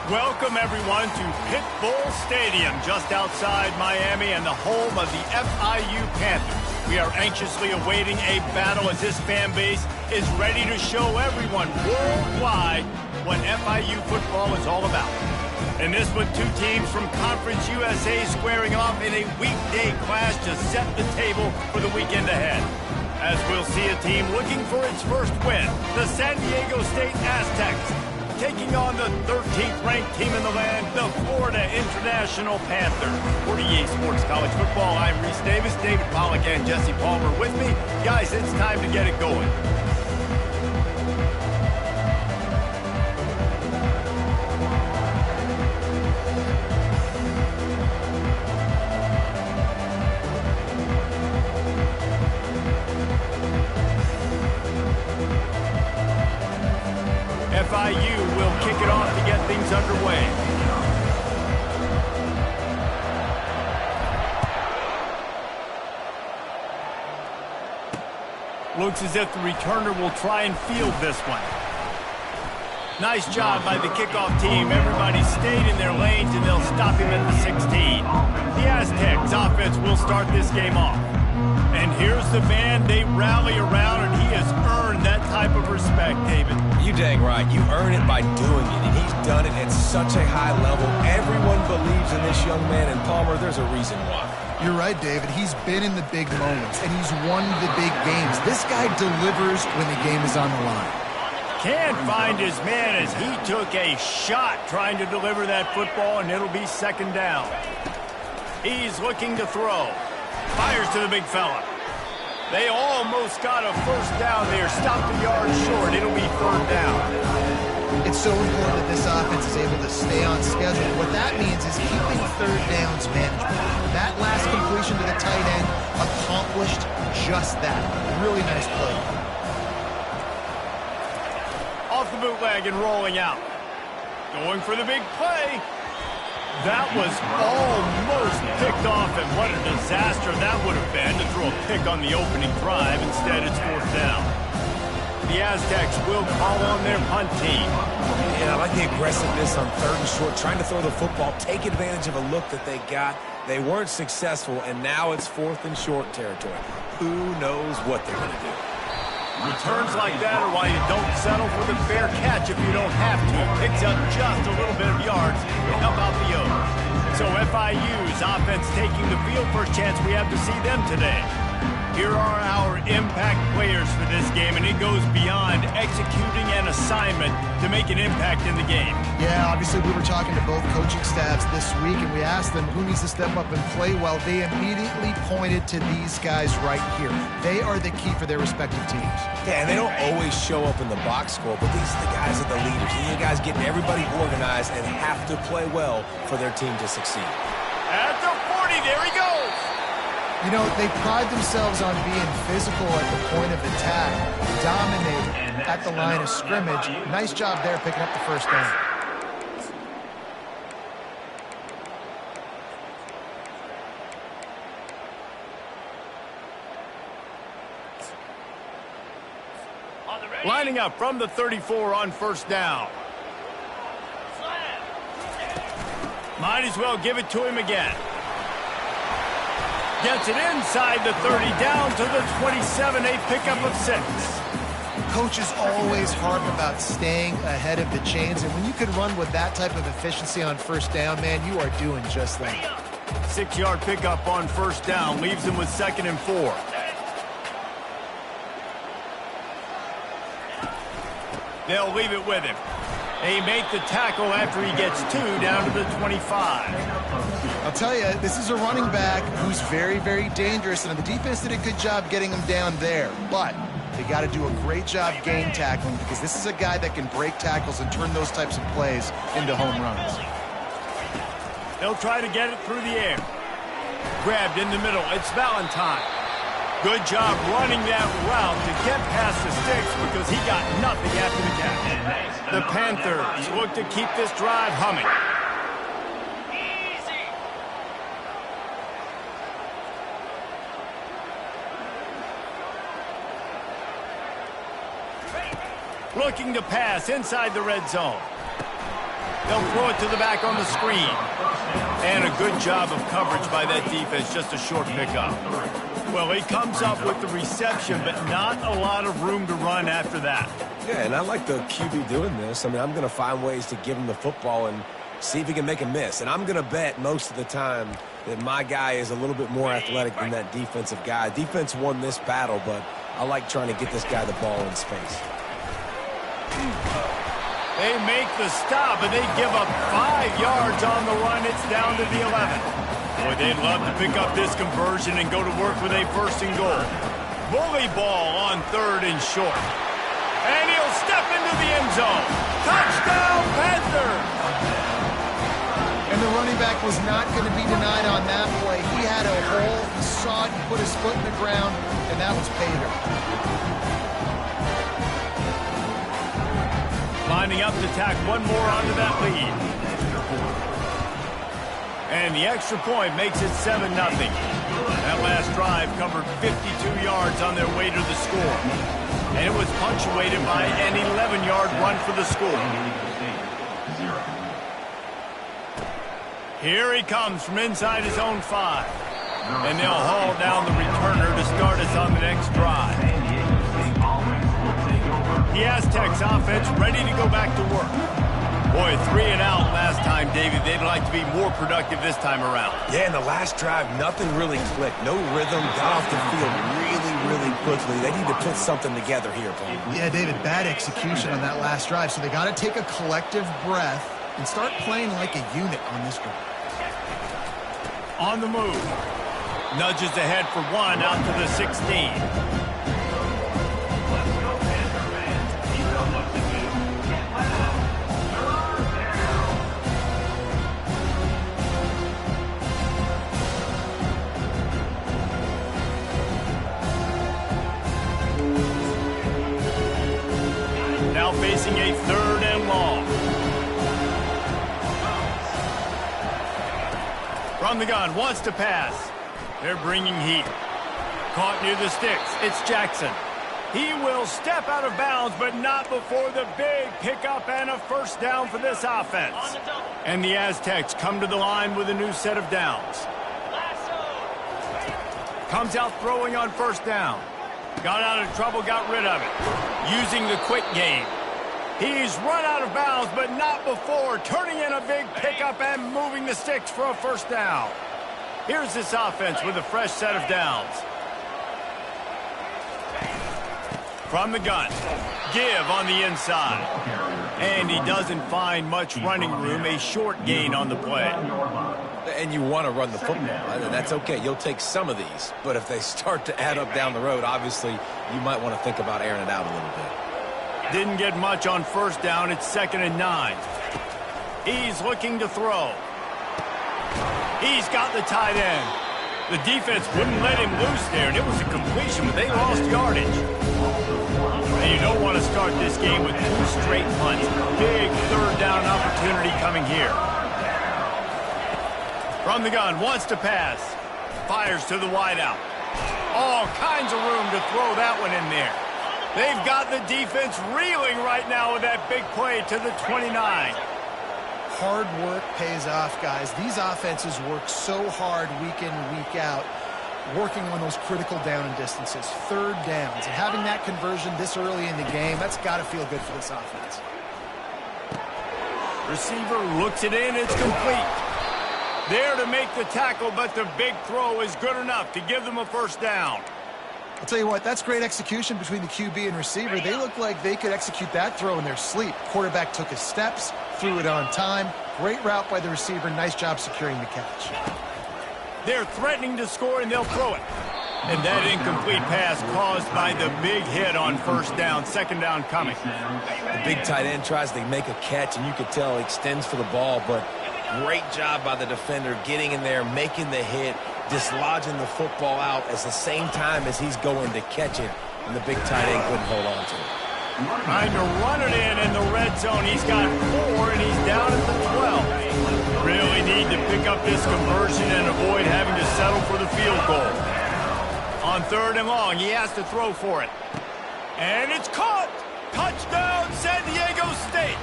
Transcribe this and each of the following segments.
Welcome, everyone, to Pitbull Stadium, just outside Miami and the home of the FIU Panthers. We are anxiously awaiting a battle as this fan base is ready to show everyone worldwide what FIU football is all about. And this with two teams from Conference USA squaring off in a weekday clash to set the table for the weekend ahead. As we'll see a team looking for its first win, the San Diego State Aztecs, taking on the 13th ranked team in the land, the Florida International Panthers. For EA Sports College Football, I'm Reese Davis, David Pollack, and Jesse Palmer with me. Guys, it's time to get it going. FIU will kick it off to get things underway. Looks as if the returner will try and field this one. Nice job by the kickoff team. Everybody stayed in their lanes, and they'll stop him at the 16. The Aztecs offense will start this game off. And here's the man they rally around, and he has earned that type of respect, David. You dang right. You earn it by doing it, and he's done it at such a high level. Everyone believes in this young man, and Palmer, there's a reason why. You're right, David. He's been in the big moments, and he's won the big games. This guy delivers when the game is on the line. Can't find his man as he took a shot trying to deliver that football, and it'll be second down. He's looking to throw. Fires to the big fella. They almost got a first down there. Stopped a yard short. It'll be third down. It's so important that this offense is able to stay on schedule. What that means is keeping third downs manageable. That last completion to the tight end accomplished just that. Really nice play. Off the bootleg and rolling out. Going for the big play. That was almost picked off, and what a disaster that would have been to throw a pick on the opening drive. Instead, it's fourth down. The Aztecs will call on their punt team. Yeah, I like the aggressiveness on third and short, trying to throw the football, take advantage of a look that they got. They weren't successful, and now it's fourth and short territory. Who knows what they're going to do? Returns like that are why you don't settle for the fair catch if you don't have to. Picks up just a little bit of yards to help out the O's. So FIU's offense taking the field. First chance we have to see them today. Here are our impact players for this game, and it goes beyond executing an assignment to make an impact in the game. Yeah, obviously we were talking to both coaching staffs this week, and we asked them who needs to step up and play well. They immediately pointed to these guys right here. They are the key for their respective teams. Yeah, and they don't always show up in the box score, but these are the guys that are the leaders. These are the guys getting everybody organized and have to play well for their team to succeed. At the 40, there he goes. You know, they pride themselves on being physical at the point of attack, dominating at the line of scrimmage. Nice job there picking up the first down. Lining up from the 34 on first down. Might as well give it to him again. Gets it inside the 30, down to the 27, a pickup of 6. Coaches always harp about staying ahead of the chains, and when you can run with that type of efficiency on first down, man, you are doing just that. 6-yard pickup on first down, leaves him with 2nd and 4. They'll leave it with him. They make the tackle after he gets 2 down to the 25. I'll tell you, this is a running back who's very, very dangerous, and the defense did a good job getting him down there. But they got to do a great job game tackling, because this is a guy that can break tackles and turn those types of plays into home runs. They'll try to get it through the air. Grabbed in the middle. It's Valentine. Good job running that route to get past the sticks because he got nothing after the catch. The Panthers look to keep this drive humming. Looking to pass inside the red zone. They'll throw it to the back on the screen. And a good job of coverage by that defense, just a short pickup. Well, he comes up with the reception, but not a lot of room to run after that. Yeah, and I like the QB doing this. I mean, I'm going to find ways to give him the football and see if he can make a miss. And I'm going to bet most of the time that my guy is a little bit more athletic than that defensive guy. Defense won this battle, but I like trying to get this guy the ball in space. They make the stop, and they give up 5 yards on the run. It's down to the 11. Boy, they'd love to pick up this conversion and go to work with a 1st and goal. Bully ball on 3rd and short. And he'll step into the end zone. Touchdown, Panther! And the running back was not going to be denied on that play. He had a hole, he saw it, he put his foot in the ground, and that was pay dirt. Lining up to tack one more onto that lead. And the extra point makes it 7-0. That last drive covered 52 yards on their way to the score. And it was punctuated by an 11-yard run for the score. Here he comes from inside his own 5. And they'll haul down the returner to start us on the next drive. The Aztecs offense ready to go back to work. Boy, 3 and out last time, David. They'd like to be more productive this time around. Yeah, in the last drive, nothing really clicked. No rhythm, got off the field really quickly. They need to put something together here, Paul. Yeah, David, bad execution on that last drive. So they got to take a collective breath and start playing like a unit on this drive. On the move. Nudges ahead for 1 out to the 16. Now facing a 3rd and long. From the gun, wants to pass. They're bringing heat. Caught near the sticks. It's Jackson. He will step out of bounds, but not before the big pickup and a 1st down for this offense. And the Aztecs come to the line with a new set of downs. Comes out throwing on 1st down. Got out of trouble, got rid of it. Using the quick game. He's run out of bounds, but not before turning in a big pickup and moving the sticks for a 1st down. Here's this offense with a fresh set of downs. From the gun. Give on the inside. And he doesn't find much running room. A short gain on the play. And you want to run the football. That's okay. You'll take some of these. But if they start to add up down the road, obviously, you might want to think about airing it out a little bit. Didn't get much on 1st down. It's 2nd and 9. He's looking to throw. He's got the tight end. The defense wouldn't let him loose there, and it was a completion, but they lost yardage. And you don't want to start this game with 2 straight punts. Big 3rd down opportunity coming here. From the gun, wants to pass. Fires to the wideout. All kinds of room to throw that one in there. They've got the defense reeling right now with that big play to the 29. Hard work pays off, guys. These offenses work so hard week in and week out, working on those critical down and distances, 3rd downs. And having that conversion this early in the game, that's got to feel good for this offense. Receiver looks it in. It's complete. There to make the tackle, but the big throw is good enough to give them a 1st down. I'll tell you what, that's great execution between the QB and receiver. They look like they could execute that throw in their sleep. Quarterback took his steps, threw it on time. Great route by the receiver. Nice job securing the catch. They're threatening to score, and they'll throw it. And that incomplete pass caused by the big hit on 1st down. 2nd down coming. The big tight end tries to make a catch, and you could tell he extends for the ball, but great job by the defender getting in there, making the hit, dislodging the football out at the same time as he's going to catch it, and the big tight end couldn't hold on to it. Trying to run it in the red zone. He's got 4, and he's down at the 12. Really need to pick up this conversion and avoid having to settle for the field goal. On 3rd and long, he has to throw for it. And it's caught! Touchdown, San Diego State!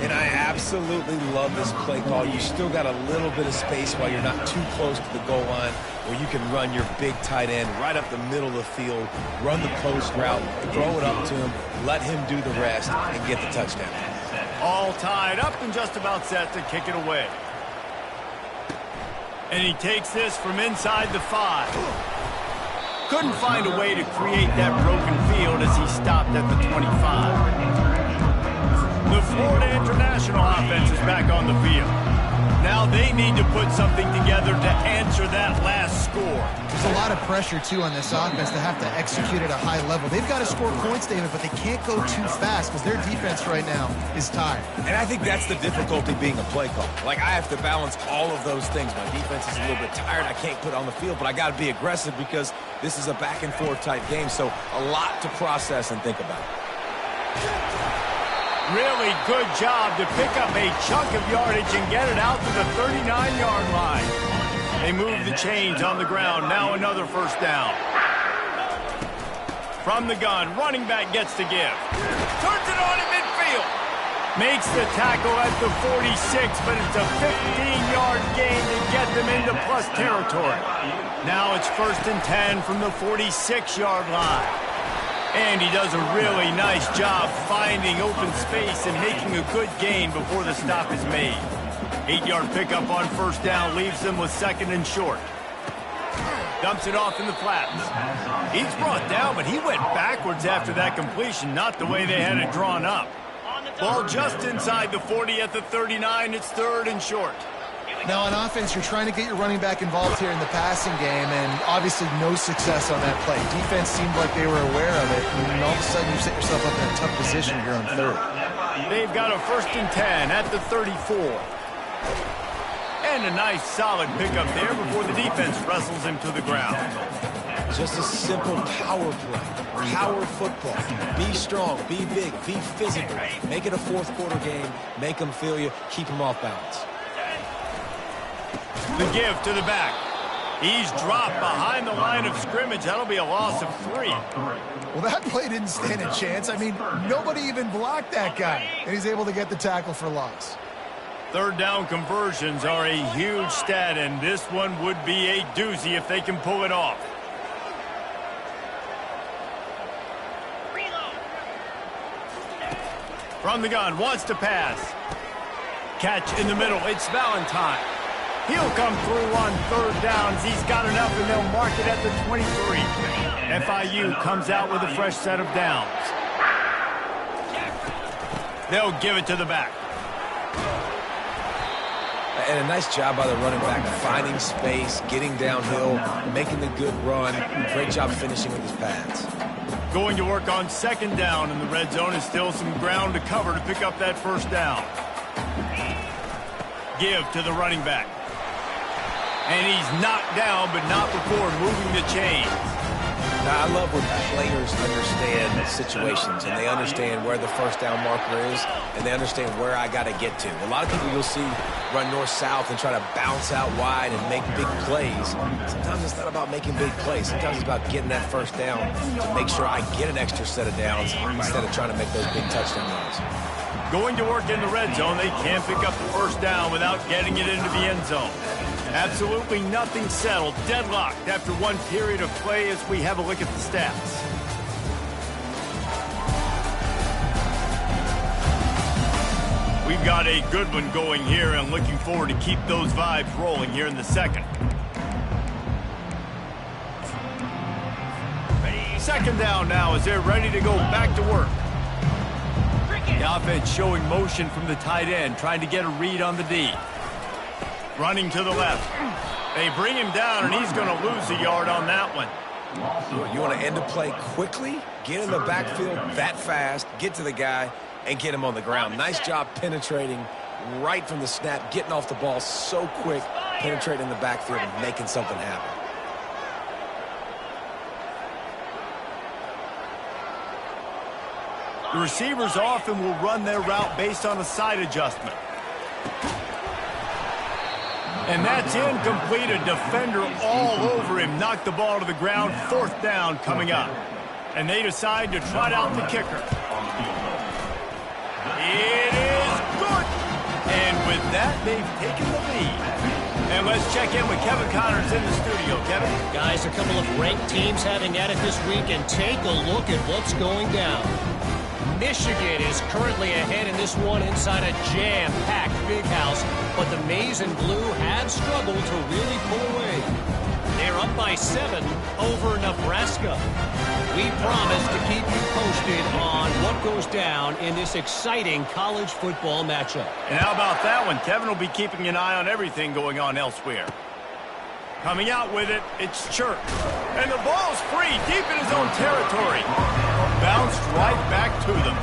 And absolutely love this play call. You still got a little bit of space while you're not too close to the goal line where you can run your big tight end right up the middle of the field, run the post route, throw it up to him, let him do the rest, and get the touchdown. All tied up and just about set to kick it away. And he takes this from inside the 5. Couldn't find a way to create that broken field as he stopped at the 25. The Florida International offense is back on the field. Now they need to put something together to answer that last score. There's a lot of pressure, too, on this offense to have to execute at a high level. They've got to score points, David, but they can't go too fast because their defense right now is tired. And I think that's the difficulty being a play call. Like, I have to balance all of those things. My defense is a little bit tired. I can't put it on the field, but I got to be aggressive because this is a back-and-forth type game, so a lot to process and think about. Really good job to pick up a chunk of yardage and get it out to the 39-yard line. They move the chains on the ground. Now another first down. From the gun, running back gets to give. Turns it on in midfield. Makes the tackle at the 46, but it's a 15-yard gain to get them into plus territory. Now it's 1st and 10 from the 46-yard line. And he does a really nice job finding open space and making a good gain before the stop is made. 8-yard pickup on first down leaves them with 2nd and short. Dumps it off in the flats. He's brought down, but he went backwards after that completion, not the way they had it drawn up. Ball just inside the 40 at the 39. It's 3rd and short. Now, on offense, you're trying to get your running back involved here in the passing game, and obviously no success on that play. Defense seemed like they were aware of it, and all of a sudden you set yourself up in a tough position here on 3rd. They've got a 1st and 10 at the 34. And a nice, solid pickup there before the defense wrestles him to the ground. Just a simple power play. Power football. Be strong, be big, be physical. Make it a 4th quarter game. Make them feel you. Keep them off balance. The give to the back. He's dropped behind the line of scrimmage. That'll be a loss of 3. Well, that play didn't stand a chance. I mean, nobody even blocked that guy, and he's able to get the tackle for loss. 3rd down conversions are a huge stat, and this one would be a doozy if they can pull it off. From the gun, wants to pass. Catch in the middle. It's Valentine. He'll come through on 3rd downs. He's got enough, and they'll mark it at the 23. FIU comes out with a fresh set of downs. They'll give it to the back. And a nice job by the running back, finding space, getting downhill, making the good run. Great job finishing with his pads. Going to work on 2nd down in the red zone is still some ground to cover to pick up that 1st down. Give to the running back. And he's knocked down, but not before moving the chains. Now, I love when players understand situations, and they understand where the 1st down marker is, and they understand where I got to get to. A lot of people you'll see run north-south and try to bounce out wide and make big plays. Sometimes it's not about making big plays. Sometimes it's about getting that 1st down to make sure I get an extra set of downs instead of trying to make those big touchdown runs. Going to work in the red zone, they can't pick up the 1st down without getting it into the end zone. Absolutely nothing settled, deadlocked after one period of play as we have a look at the stats. We've got a good one going here and looking forward to keep those vibes rolling here in the 2nd. 2nd down now as they're ready to go back to work. The offense showing motion from the tight end, trying to get a read on the D. Running to the left. They bring him down, and he's going to lose a yard on that one. You want to end a play quickly, get in the backfield that fast, get to the guy, and get him on the ground. Nice job penetrating right from the snap, getting off the ball so quick, penetrating the backfield and making something happen. The receivers often will run their route based on a side adjustment. And that's incomplete. A defender all over him. Knocked the ball to the ground. 4th down coming up. And they decide to trot out the kicker. It is good. they've taken the lead. And let's check in with Kevin Connors in the studio. Kevin? Guys, a couple of ranked teams having at it this week, and take a look at what's going down. Michigan is currently ahead in this one inside a jam-packed Big House, but the Maize and Blue have struggled to really pull away. They're up by 7 over Nebraska. We promise to keep you posted on what goes down in this exciting college football matchup. And how about that one? Kevin will be keeping an eye on everything going on elsewhere. Coming out with it, it's Church. And the ball's free, deep in his own territory. Bounced right back to them.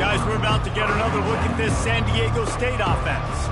Guys, we're about to get another look at this San Diego State offense.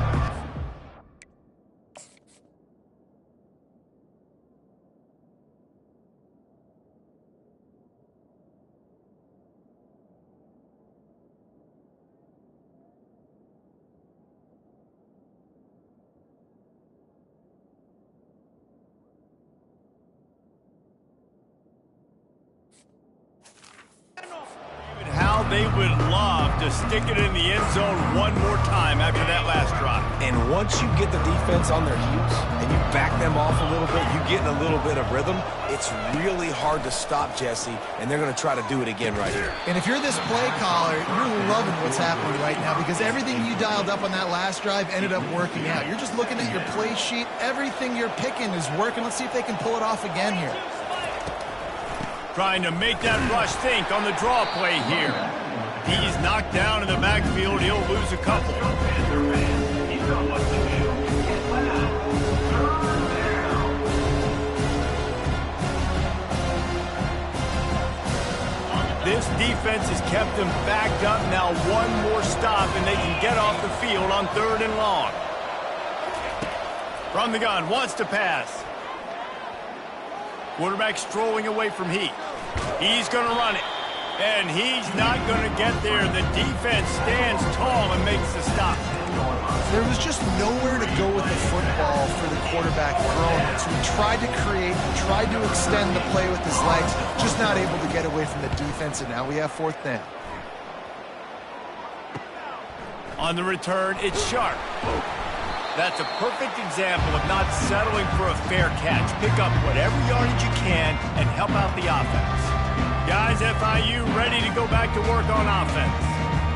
How they would love to stick it in the end zone one more time after that last drive. And once you get the defense on their heels and you back them off a little bit, you get in a little bit of rhythm, it's really hard to stop, Jesse, and they're going to try to do it again right here. And if you're this play caller, you're loving what's happening right now because everything you dialed up on that last drive ended up working out. You're just looking at your play sheet. Everything you're picking is working. Let's see if they can pull it off again here. Trying to make that rush think on the draw play here. He's knocked down in the backfield. He'll lose a couple. This defense has kept them backed up. Now one more stop, and they can get off the field on 3rd and long. From the gun, wants to pass. Quarterback strolling away from Heat. He's going to run it. And he's not going to get there. The defense stands tall and makes the stop. There was just nowhere to go with the football for the quarterback throwing it. So he tried to create, tried to extend the play with his legs, just not able to get away from the defense, and now we have 4th down. On the return, it's Sharp. That's a perfect example of not settling for a fair catch. Pick up whatever yardage you can and help out the offense. Guys, FIU ready to go back to work on offense.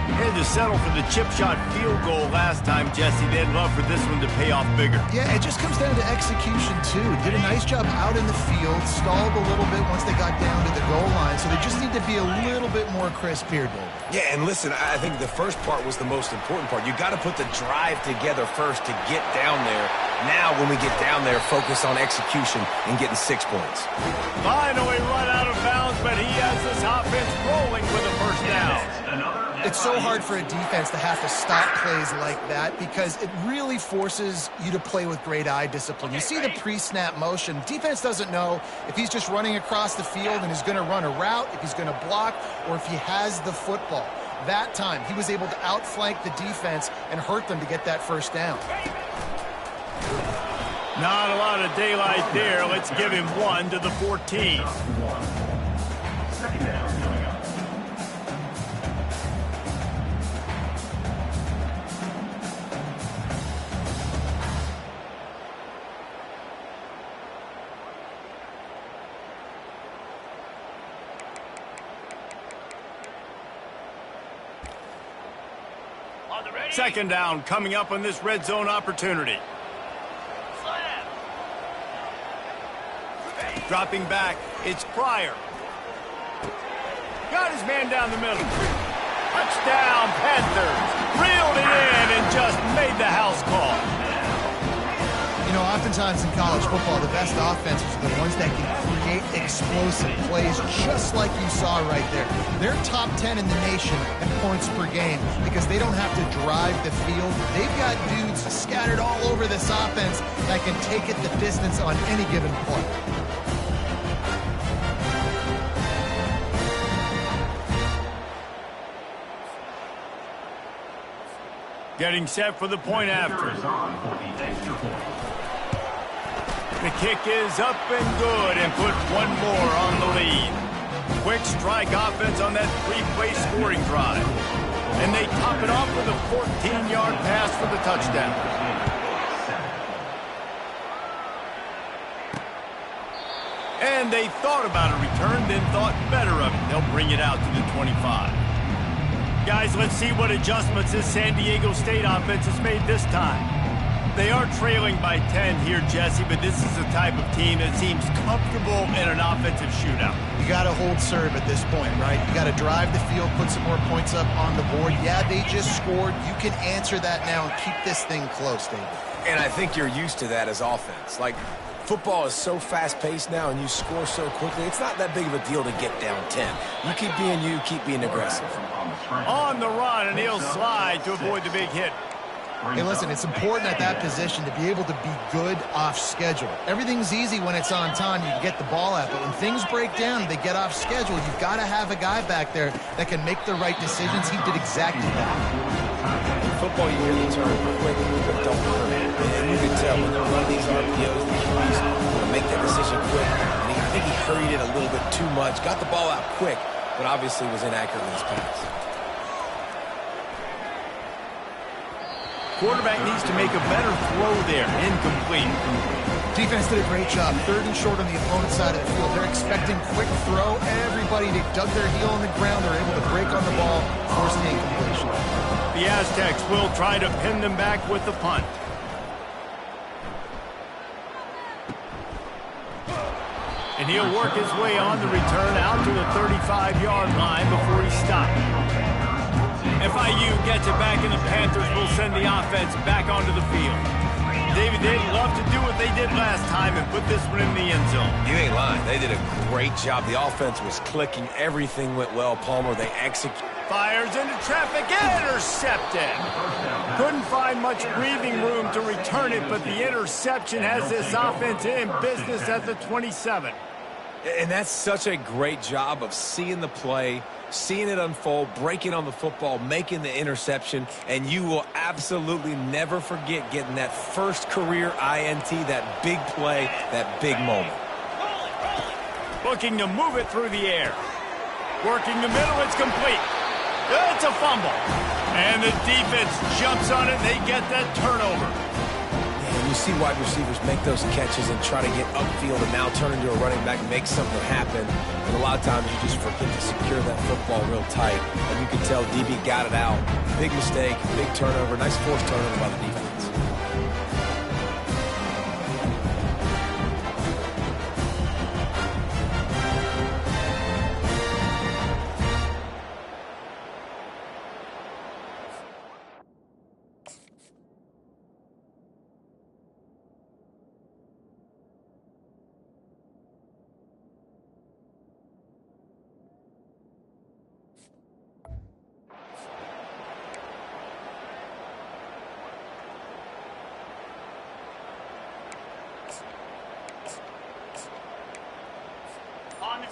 Had to settle for the chip shot field goal last time, Jesse. They'd love for this one to pay off bigger. Yeah, it just comes down to execution, too. Did a nice job out in the field, stalled a little bit once they got down to the goal line, so they just need to be a little bit more crisp here, David. Yeah, and listen, I think the first part was the most important part. You got to put the drive together first to get down there. Now, when we get down there, focus on execution and getting 6 points. Finally run out of bounds, but he has this offense rolling for the first down. It's so hard for a defense to have to stop plays like that because it really forces you to play with great eye discipline. You see the pre-snap motion. Defense doesn't know if he's just running across the field and is going to run a route, if he's going to block, or if he has the football. That time, he was able to outflank the defense and hurt them to get that first down. Not a lot of daylight there. Let's give him 1 to the 14. Second down coming up. Second down coming up on this red zone opportunity. Dropping back, it's Pryor. Got his man down the middle. Touchdown, Panthers. Reeled it in and just made the house call. You know, oftentimes in college football, the best offenses are the ones that can create explosive plays, just like you saw right there. They're top 10 in the nation in points per game because they don't have to drive the field. They've got dudes scattered all over this offense that can take it the distance on any given play. Getting set for the point after. The kick is up and good and put one more on the lead. Quick strike offense on that 3-play scoring drive. And they top it off with a 14-yard pass for the touchdown. And they thought about a return, then thought better of it. They'll bring it out to the 25. Guys, let's see what adjustments this San Diego State offense has made this time. They are trailing by 10 here, Jesse, but this is the type of team that seems comfortable in an offensive shootout. You got to hold serve at this point, right? You got to drive the field, put some more points up on the board. Yeah, they just scored. You can answer that now and keep this thing close, David. And I think you're used to that as offense. Like, football is so fast-paced now and you score so quickly, it's not that big of a deal to get down 10. You keep being aggressive. On the run, and he'll slide to avoid the big hit. Hey, listen, it's important at that position to be able to be good off schedule. Everything's easy when it's on time. You can get the ball out, but when things break down, they get off schedule. You've got to have a guy back there that can make the right decisions. He did exactly that. In football, you hear the term quick, but don't hurry. And you can tell when they're running these RPOs, the QBs want to make that decision quick. And I think he hurried it a little bit too much, got the ball out quick, but obviously was inaccurate in his pass. Quarterback needs to make a better throw there. Incomplete. Defense did a great job. 3rd and short on the opponent's side of the field. They're expecting quick throw. Everybody, they dug their heel on the ground. They're able to break on the ball, force the incompletion. The Aztecs will try to pin them back with the punt. And he'll work his way on the return out to the 35-yard line before he stopped. FIU gets it back, and the Panthers will send the offense back onto the field. David, they'd love to do what they did last time and put this one in the end zone. You ain't lying. They did a great job. The offense was clicking. Everything went well. Palmer, they executed. Fires into traffic, intercepted. Couldn't find much breathing room to return it, but the interception has this offense in business at the 27. And that's such a great job of seeing the play, seeing it unfold, breaking on the football, making the interception, and you will absolutely never forget getting that first career INT, that big play, that big moment. Looking to move it through the air. Working the middle, it's complete. It's a fumble. And the defense jumps on it, they get that turnover. You see wide receivers make those catches and try to get upfield and now turn into a running back and make something happen. And a lot of times you just forget to secure that football real tight. And you can tell DB got it out. Big mistake, big turnover, nice forced turnover by the defense.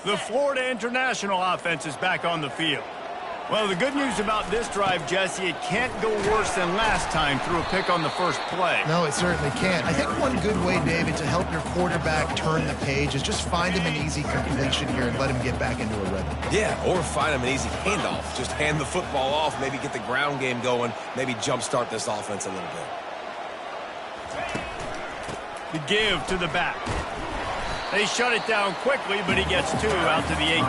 The Florida International offense is back on the field. Well, the good news about this drive, Jesse, it can't go worse than last time through a pick on the first play. No, it certainly can't. I think one good way, David, to help your quarterback turn the page is just find him an easy completion here and let him get back into a rhythm. Yeah, or find him an easy handoff. Just hand the football off, maybe get the ground game going, maybe jumpstart this offense a little bit. The give to the back. They shut it down quickly, but he gets 2 out to the 18.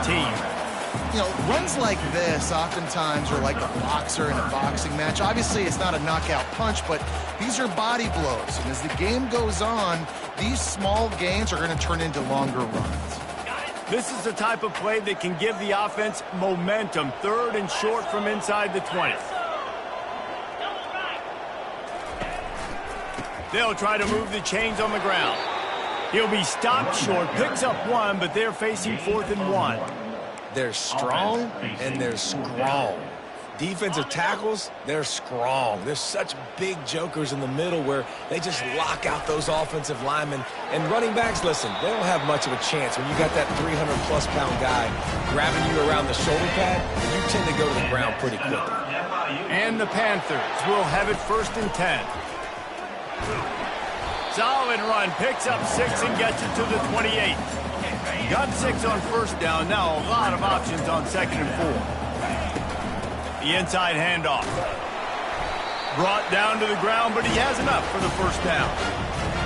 You know, runs like this oftentimes are like a boxer in a boxing match. Obviously, it's not a knockout punch, but these are body blows. And as the game goes on, these small gains are going to turn into longer runs. This is the type of play that can give the offense momentum. 3rd and short from inside the 20. They'll try to move the chains on the ground. He'll be stopped short, picks up 1, but they're facing 4th and 1. They're strong and they're strong. Defensive tackles, they're strong. There's such big jokers in the middle where they just lock out those offensive linemen. And running backs, listen, they don't have much of a chance. When you got that 300-plus pound guy grabbing you around the shoulder pad, you tend to go to the ground pretty quickly. And the Panthers will have it 1st and 10. Solid run, picks up 6 and gets it to the 28. Got 6 on 1st down, now a lot of options on 2nd and 4. The inside handoff. Brought down to the ground, but he has enough for the first down.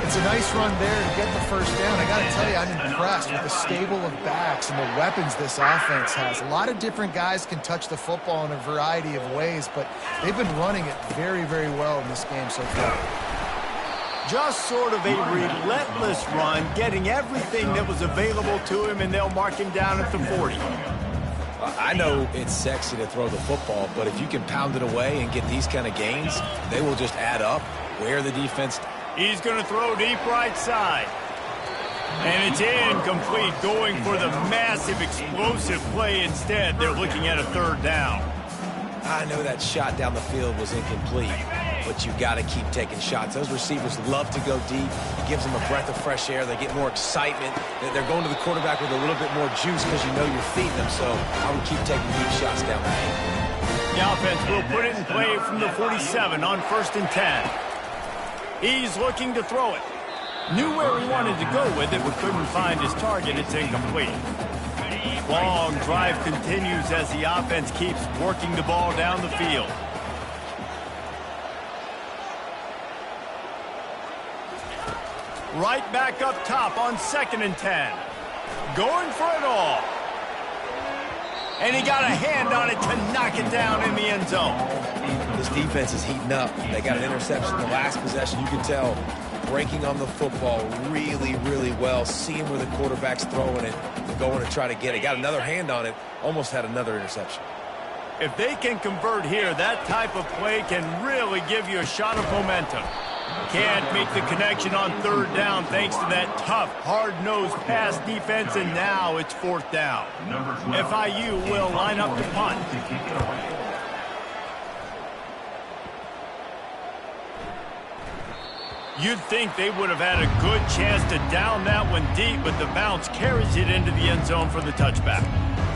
It's a nice run there to get the first down. I got to tell you, I'm impressed with the stable of backs and the weapons this offense has. A lot of different guys can touch the football in a variety of ways, but they've been running it very, very well in this game so far. Just sort of a relentless run, getting everything that was available to him, and they'll mark him down at the 40. I know it's sexy to throw the football, but if you can pound it away and get these kind of gains, they will just add up. Where the defense... He's going to throw deep right side. And it's incomplete, going for the massive, explosive play instead. They're looking at a third down. I know that shot down the field was incomplete, but you got to keep taking shots. Those receivers love to go deep. It gives them a breath of fresh air. They get more excitement. They're going to the quarterback with a little bit more juice because you know you're feeding them. So I would keep taking deep shots down the field. The offense will put it in play from the 47 on 1st and 10. He's looking to throw it. Knew where he wanted to go with it, but couldn't find his target. It's incomplete. Long drive continues as the offense keeps working the ball down the field. Right back up top on 2nd and 10. Going for it all. And he got a hand on it to knock it down in the end zone. This defense is heating up. They got an interception the last possession. You can tell breaking on the football really, really well. Seeing where the quarterback's throwing it, going to try to get it. Got another hand on it. Almost had another interception. If they can convert here, that type of play can really give you a shot of momentum. Can't make the connection on 3rd down thanks to that tough, hard-nosed pass defense, and now it's 4th down. FIU will line up to punt. You'd think they would have had a good chance to down that one deep, but the bounce carries it into the end zone for the touchback.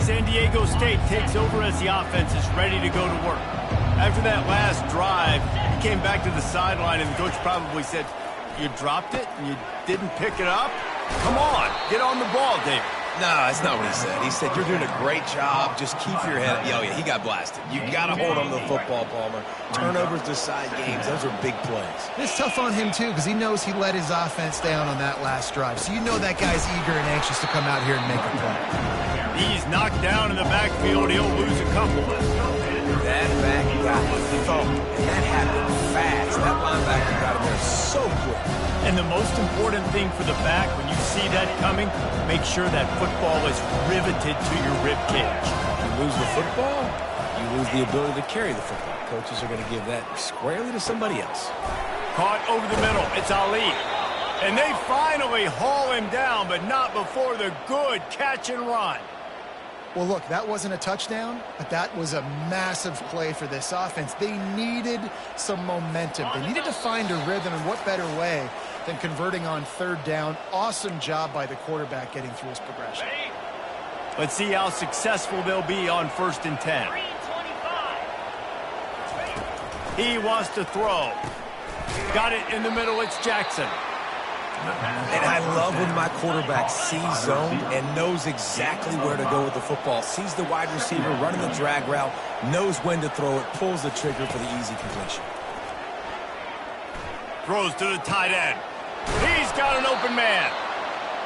San Diego State takes over as the offense is ready to go to work. After that last drive, he came back to the sideline, and the coach probably said, "You dropped it and you didn't pick it up? Come on, get on the ball, David." No, that's not what he said. He said, "You're doing a great job. Just keep your head up." Oh, yeah, he got blasted. You got to hold on to the football, Palmer. Turnovers decide games. Those are big plays. It's tough on him, too, because he knows he let his offense down on that last drive. So you know that guy's eager and anxious to come out here and make a play. He's knocked down in the backfield. He'll lose a couple. That back got thumped, and that happened fast. That linebacker got him there so quick. And the most important thing for the back, when you see that coming, make sure that football is riveted to your rib cage. You lose the football, you lose the ability to carry the football. Coaches are going to give that squarely to somebody else. Caught over the middle. It's Ali. And they finally haul him down, but not before the good catch and run. Well, look, that wasn't a touchdown, but that was a massive play for this offense. They needed some momentum. They needed to find a rhythm, and what better way than converting on 3rd down. Awesome job by the quarterback getting through his progression. Let's see how successful they'll be on 1st and 10. He wants to throw. Got it in the middle. It's Jackson. And I love when my quarterback sees zone and knows exactly where to go with the football. Sees the wide receiver running the drag route, knows when to throw it, pulls the trigger for the easy completion. Throws to the tight end. He's got an open man.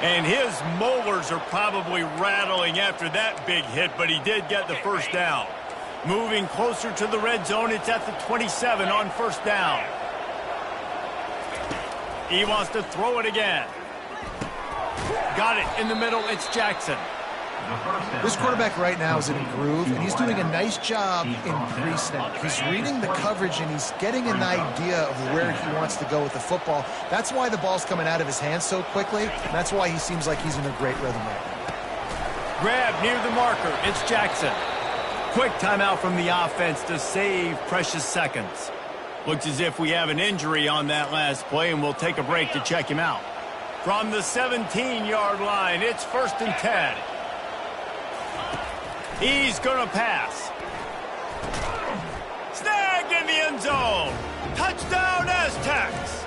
And his molars are probably rattling after that big hit, but he did get the first down. Moving closer to the red zone, it's at the 27 on 1st down. He wants to throw it again. Got it in the middle. It's Jackson. This quarterback right now is in a groove, and he's doing a nice job in pre-snap. He's reading the coverage, and he's getting an idea of where he wants to go with the football. That's why the ball's coming out of his hands so quickly, and that's why he seems like he's in a great rhythm right now. Grab near the marker. It's Jackson. Quick timeout from the offense to save precious seconds. Looks as if we have an injury on that last play, and we'll take a break to check him out. From the 17-yard line, it's 1st and 10. He's going to pass. Snagged in the end zone. Touchdown, Aztecs.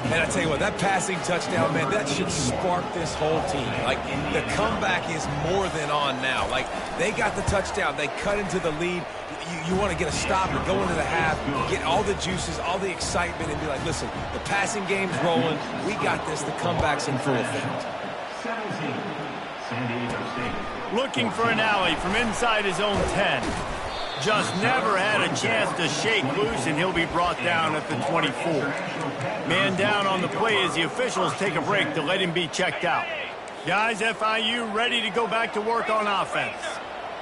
And I tell you what, that passing touchdown, man, that should spark this whole team. Like, the comeback is more than on now. Like, they got the touchdown. They cut into the lead. You want to get a stop and go into the half, get all the juices, all the excitement, and be like, listen, the passing game's rolling. We got this. The comeback's in full effect. Looking for an alley from inside his own 10. Just never had a chance to shake loose, and he'll be brought down at the 24. Man down on the play as the officials take a break to let him be checked out. Guys, FIU ready to go back to work on offense.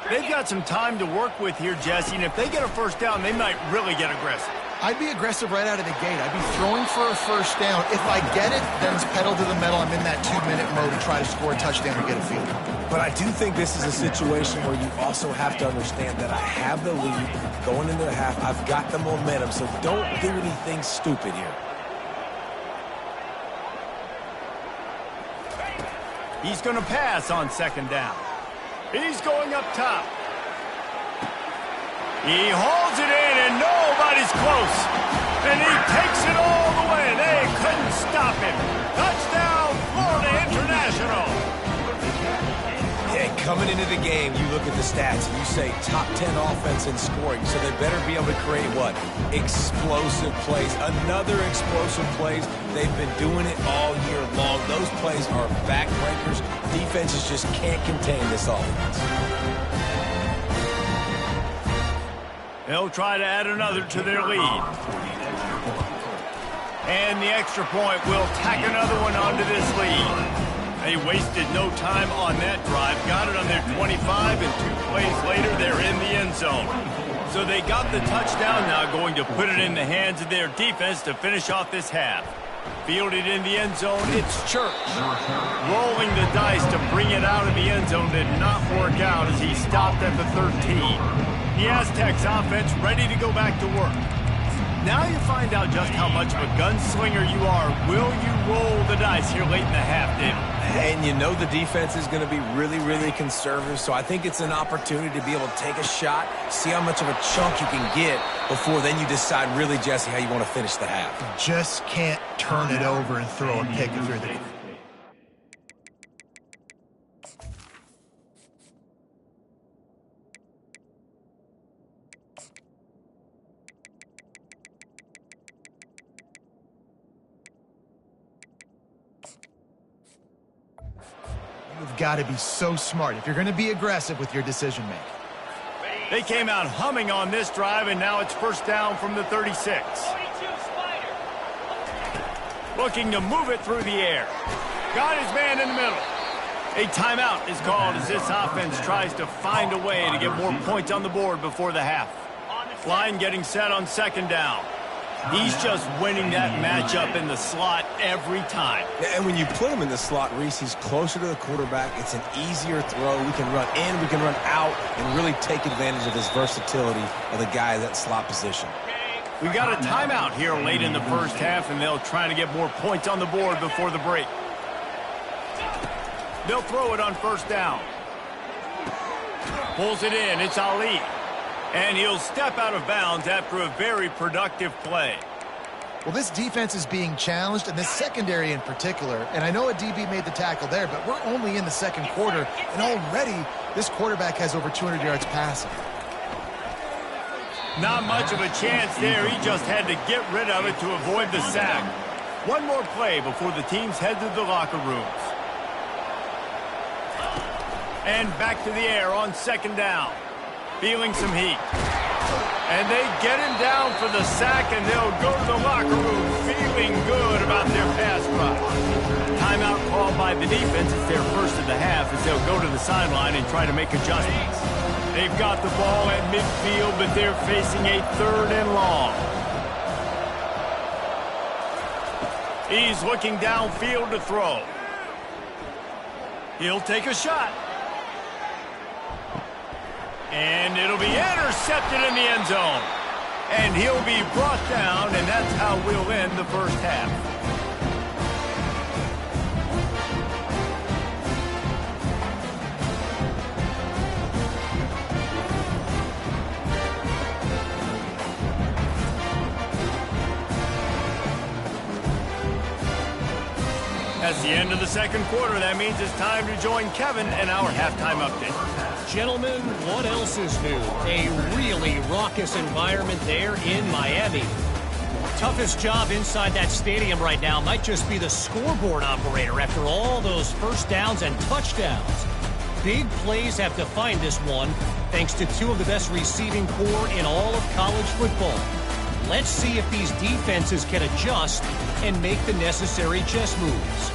They've got some time to work with here, Jesse, and if they get a first down, they might really get aggressive. I'd be aggressive right out of the gate. I'd be throwing for a first down. If I get it, then it's pedal to the metal. I'm in that 2-minute mode to try to score a touchdown or get a field goal. But I do think this is a situation where you also have to understand that I have the lead going into the half. I've got the momentum, so don't do anything stupid here. He's going to pass on second down. He's going up top. He holds it in, and nobody's close. And he takes it all the way. They couldn't stop him. Touchdown, Florida International. Yeah, coming into the game, you look at the stats, and you say top 10 offense in scoring, so they better be able to create what? Explosive plays. Another explosive plays. They've been doing it all year long. Those plays are backbreakers. Defenses just can't contain this offense. They'll try to add another to their lead. And the extra point will tack another one onto this lead. They wasted no time on that drive. Got it on their 25, and 2 plays later, they're in the end zone. So they got the touchdown, now going to put it in the hands of their defense to finish off this half. Fielded in the end zone, it's Church. Rolling the dice to bring it out of the end zone did not work out as he stopped at the 13. The Aztecs offense ready to go back to work. Now you find out just how much of a gunslinger you are. Will you roll the dice here late in the half, David? And you know the defense is going to be really, really conservative, so I think it's an opportunity to be able to take a shot, see how much of a chunk you can get before then you decide really, Jesse, how you want to finish the half. You just can't turn it over and throw a pick if you're the... You've got to be so smart if you're going to be aggressive with your decision-making. They came out humming on this drive, and now it's first down from the 36. Looking to move it through the air. Got his man in the middle. A timeout is called as this offense tries to find a way to get more points on the board before the half. Line getting set on second down. He's just winning that matchup in the slot every time. And when you put him in the slot, Reese, he's closer to the quarterback. It's an easier throw. We can run in, we can run out, and really take advantage of his versatility of the guy at that slot position. We got a timeout here late in the first half, and they'll try to get more points on the board before the break. They'll throw it on first down. Pulls it in. It's Ali. And he'll step out of bounds after a very productive play. Well, this defense is being challenged, and this secondary in particular. And I know a DB made the tackle there, but we're only in the second quarter, and already this quarterback has over 200 yards passing. Not much of a chance there. He just had to get rid of it to avoid the sack. One more play before the teams head to the locker rooms. And back to the air on second down. Feeling some heat. And they get him down for the sack, and they'll go to the locker room feeling good about their pass rush. Timeout called by the defense. It's their first of the half as they'll go to the sideline and try to make adjustments. They've got the ball at midfield, but they're facing a 3rd and long. He's looking downfield to throw. He'll take a shot. And it'll be intercepted in the end zone. And he'll be brought down, and that's how we'll end the first half. That's the end of the second quarter. That means it's time to join Kevin in our halftime update. Gentlemen, what else is new? A really raucous environment there in Miami. Toughest job inside that stadium right now might just be the scoreboard operator after all those first downs and touchdowns. Big plays have defined this one, thanks to two of the best receiving corps in all of college football. Let's see if these defenses can adjust and make the necessary chess moves.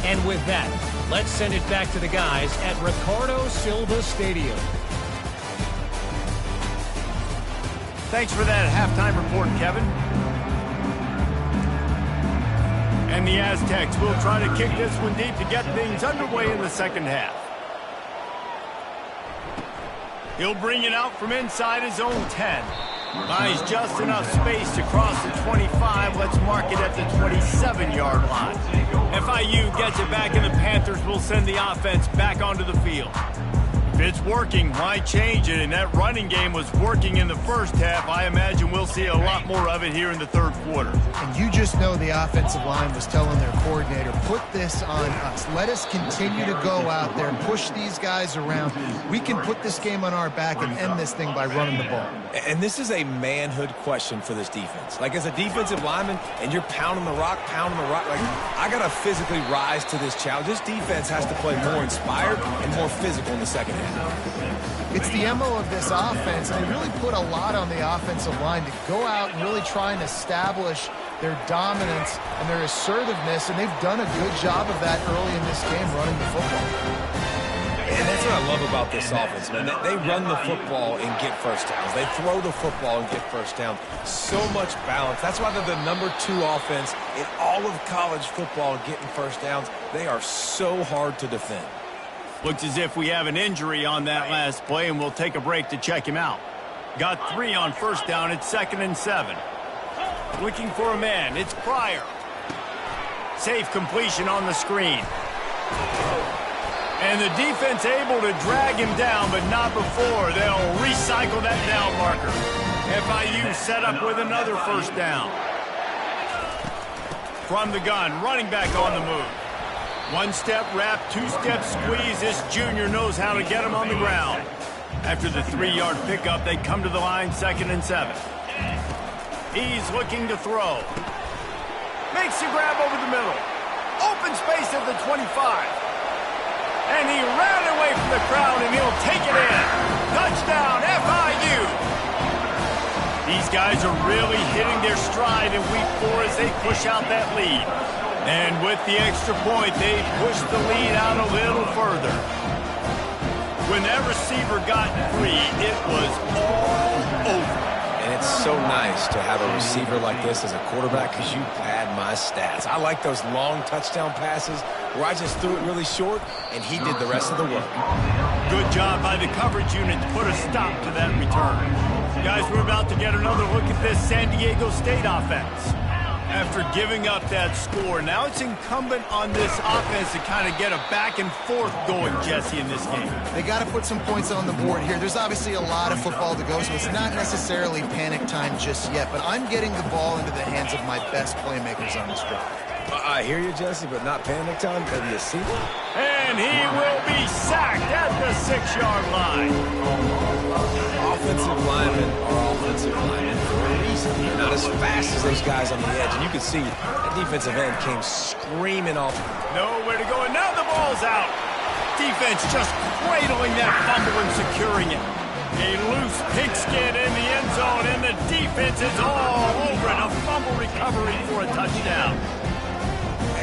And with that, let's send it back to the guys at Ricardo Silva Stadium. Thanks for that halftime report, Kevin. And the Aztecs will try to kick this one deep to get things underway in the second half. He'll bring it out from inside his own 10. Buys just enough space to cross the 25. Let's mark it at the 27-yard line. FIU gets it back, and the Panthers will send the offense back onto the field. If it's working, why change it? And that running game was working in the first half. I imagine we'll see a lot more of it here in the third quarter. And you just know the offensive line was telling their coordinator, put this on us. Let us continue to go out there and push these guys around. We can put this game on our back and end this thing by running the ball. And this is a manhood question for this defense. Like, as a defensive lineman, and you're pounding the rock, like, I got to physically rise to this challenge. This defense has to play more inspired and more physical in the second half. It's the MO of this offense, and they really put a lot on the offensive line to go out and really try and establish their dominance and their assertiveness, and they've done a good job of that early in this game running the football. And that's what I love about this offense, man. They run the football and get first downs. They throw the football and get first downs. So much balance. That's why they're the #2 offense in all of college football getting first downs. They are so hard to defend. Looks as if we have an injury on that last play, and we'll take a break to check him out. Got 3 on first down. It's 2nd and 7. Looking for a man. It's Pryor. Safe completion on the screen. And the defense able to drag him down, but not before. They'll recycle that down marker. FIU set up with another first down. From the gun, running back on the move. 1-step wrap, 2-step squeeze. This junior knows how to get him on the ground. After the 3-yard pickup, they come to the line, 2nd and 7. He's looking to throw. Makes a grab over the middle. Open space at the 25. And he ran away from the crowd, and he'll take it in. Touchdown, FIU. These guys are really hitting their stride in week 4 as they push out that lead. And with the extra point, they push the lead out a little further. When that receiver got free, it was all over. And it's so nice to have a receiver like this as a quarterback because you pad my stats. I like those long touchdown passes where I just threw it really short, and he did the rest of the work. Good job by the coverage unit to put a stop to that return. Guys, we're about to get another look at this San Diego State offense. After giving up that score, now it's incumbent on this offense to kind of get a back and forth going, Jesse, in this game. They got to put some points on the board here. There's obviously a lot of football to go, so it's not necessarily panic time just yet, but I'm getting the ball into the hands of my best playmakers on this drive. I hear you, Jesse, but not panic time. Have you seen it? And he will be sacked at the 6-yard line. Offensive linemen are offensive linemen for a reason. They're not as fast as those guys on the edge. And you can see that defensive end came screaming off. Nowhere to go, and now the ball's out. Defense just cradling that fumble and securing it. A loose pigskin in the end zone, and the defense is all over it. A fumble recovery for a touchdown.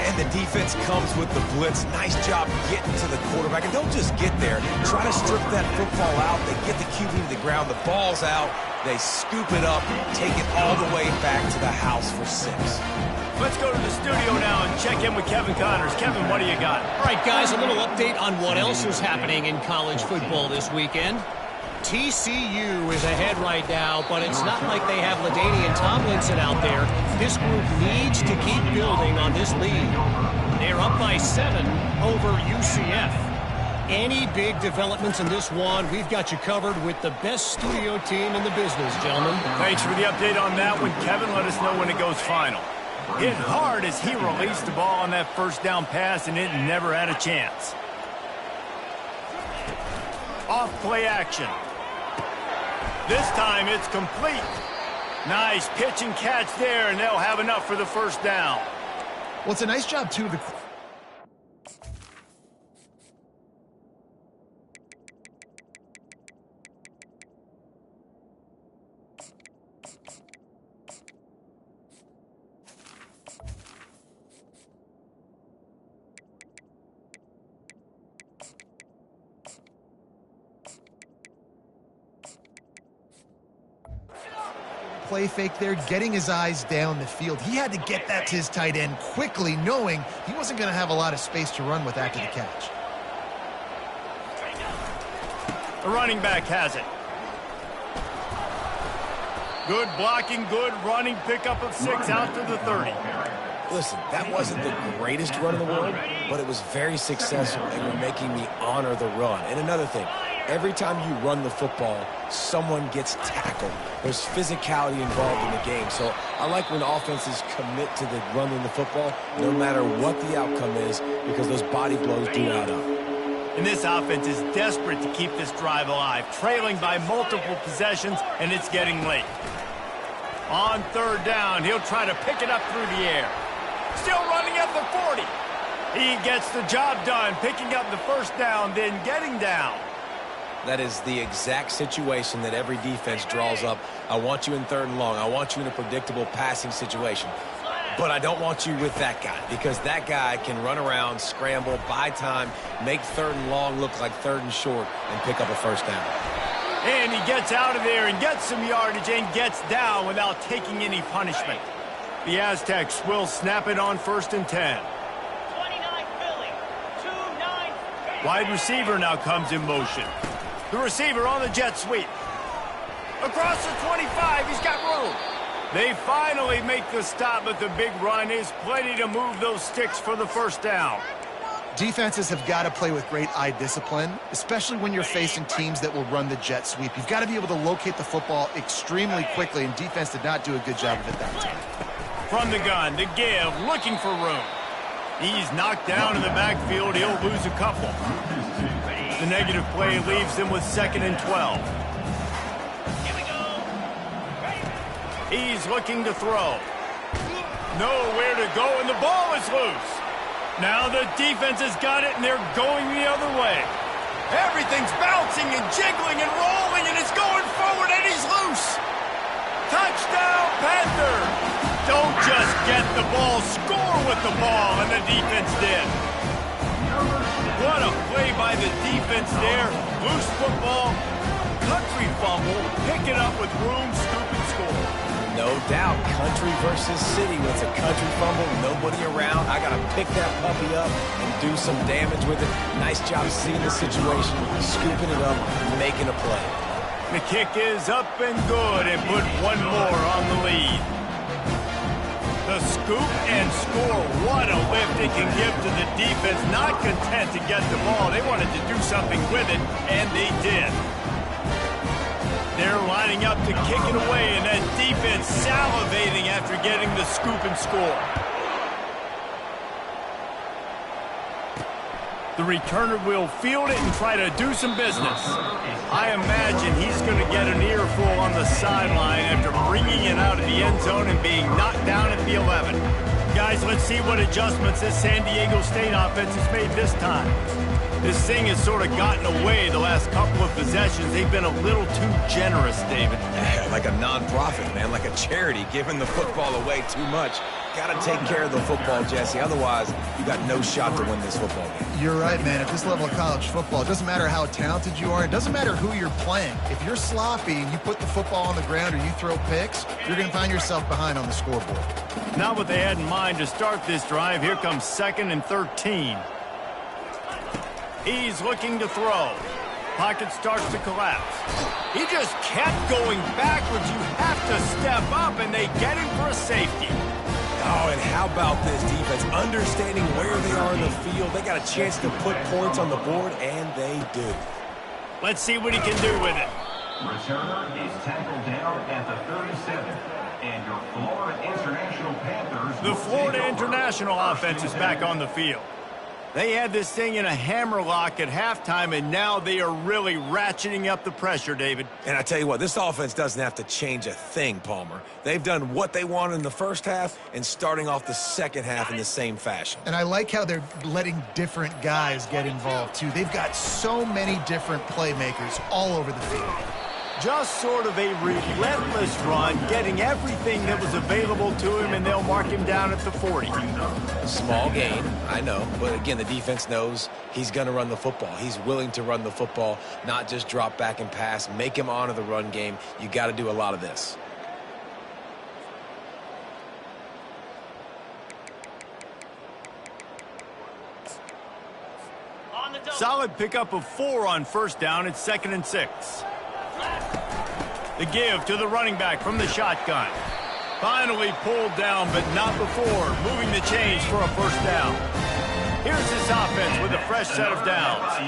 And the defense comes with the blitz. Nice job getting to the quarterback. And don't just get there. Try to strip that football out. They get the QB to the ground. The ball's out. They scoop it up, take it all the way back to the house for 6. Let's go to the studio now and check in with Kevin Connors. Kevin, what do you got? All right, guys, a little update on what else is happening in college football this weekend. TCU is ahead right now, but it's not like they have LaDainian Tomlinson out there. This group needs to keep building on this lead. They're up by 7 over UCF. Any big developments in this one, we've got you covered with the best studio team in the business, gentlemen. Thanks for the update on that one, Kevin. Let us know when it goes final. Hit hard as he released the ball on that first down pass, and it never had a chance. Off play action. This time it's complete. Nice pitch and catch there, and they'll have enough for the first down. Well, it's a nice job, too. Play fake there, getting his eyes down the field. He had to get that to his tight end quickly, knowing he wasn't going to have a lot of space to run with after the catch. The running back has it. Good blocking, good running, pickup of 6 out to the 30. Listen, that wasn't the greatest run in the world, but it was very successful, and you're making me honor the run. And another thing, every time you run the football, someone gets tackled. There's physicality involved in the game. So I like when offenses commit to the running the football, no matter what the outcome is, because those body blows do add up. And this offense is desperate to keep this drive alive, trailing by multiple possessions, and it's getting late. On third down, he'll try to pick it up through the air. Still running at the 40. He gets the job done, picking up the first down, then getting down. That is the exact situation that every defense draws up. I want you in third and long. I want you in a predictable passing situation. But I don't want you with that guy, because that guy can run around, scramble, buy time, make third and long look like third and short, and pick up a first down. And he gets out of there and gets some yardage and gets down without taking any punishment. The Aztecs will snap it on 1st and 10. 29 Philly, 2-9. Wide receiver now comes in motion. The receiver on the jet sweep. Across the 25, he's got room. They finally make the stop, but the big run is plenty to move those sticks for the first down. Defenses have got to play with great eye discipline, especially when you're facing teams that will run the jet sweep. You've got to be able to locate the football extremely quickly, and defense did not do a good job of it that time. From the gun, to give, looking for room. He's knocked down in the backfield. He'll lose a couple. The negative play leaves him with 2nd and 12. Here we go. He's looking to throw. Nowhere to go, and the ball is loose. Now the defense has got it, and they're going the other way. Everything's bouncing and jiggling and rolling, and it's going forward, and he's loose. Touchdown, Panther! Don't just get the ball, score with the ball, and the defense did. What a play by the defense there. Loose football, country fumble, pick it up with room, scoop and score. No doubt, country versus city. When it's a country fumble, nobody around, I got to pick that puppy up and do some damage with it. Nice job seeing the situation, scooping it up, making a play. The kick is up and good, and put one more on the lead. The scoop and score, what a lift it can give to the defense. Not content to get the ball, they wanted to do something with it, and they did. They're lining up to kick it away, and that defense salivating after getting the scoop and score. The returner will field it and try to do some business. I imagine he's going to get an earful on the sideline after bringing it out of the end zone and being knocked down at the 11. Guys, let's see what adjustments this San Diego State offense has made this time. This thing has sort of gotten away the last couple of possessions. They've been a little too generous, David. Like a non-profit, man, like a charity, giving the football away too much. Got to take care of the football, Jesse. Otherwise, you got no shot to win this football game. You're right, man. At this level of college football, it doesn't matter how talented you are. It doesn't matter who you're playing. If you're sloppy and you put the football on the ground or you throw picks, you're going to find yourself behind on the scoreboard. Not what they had in mind to start this drive. Here comes 2nd and 13. He's looking to throw. Pocket starts to collapse. He just kept going backwards. You have to step up, and they get him for a safety. Oh, and how about this defense? Understanding where they are in the field. They got a chance to put points on the board, and they do. Let's see what he can do with it. Returner is tackled down at the 37. And your Florida International Panthers. The Florida International offense is back on the field. They had this thing in a hammerlock at halftime, and now they are really ratcheting up the pressure, David. And I tell you what, this offense doesn't have to change a thing, Palmer. They've done what they wanted in the first half and starting off the second half in the same fashion. And I like how they're letting different guys get involved, too. They've got so many different playmakers all over the field. Just sort of a relentless run, getting everything that was available to him, and they'll mark him down at the 40. Small gain, I know. But again, the defense knows he's going to run the football. He's willing to run the football, not just drop back and pass. Make him honor the run game. You got to do a lot of this. Solid pickup of 4 on first down. It's 2nd and 6. The give to the running back from the shotgun. Finally pulled down, but not before moving the chains for a first down. Here's this offense with a fresh set of downs.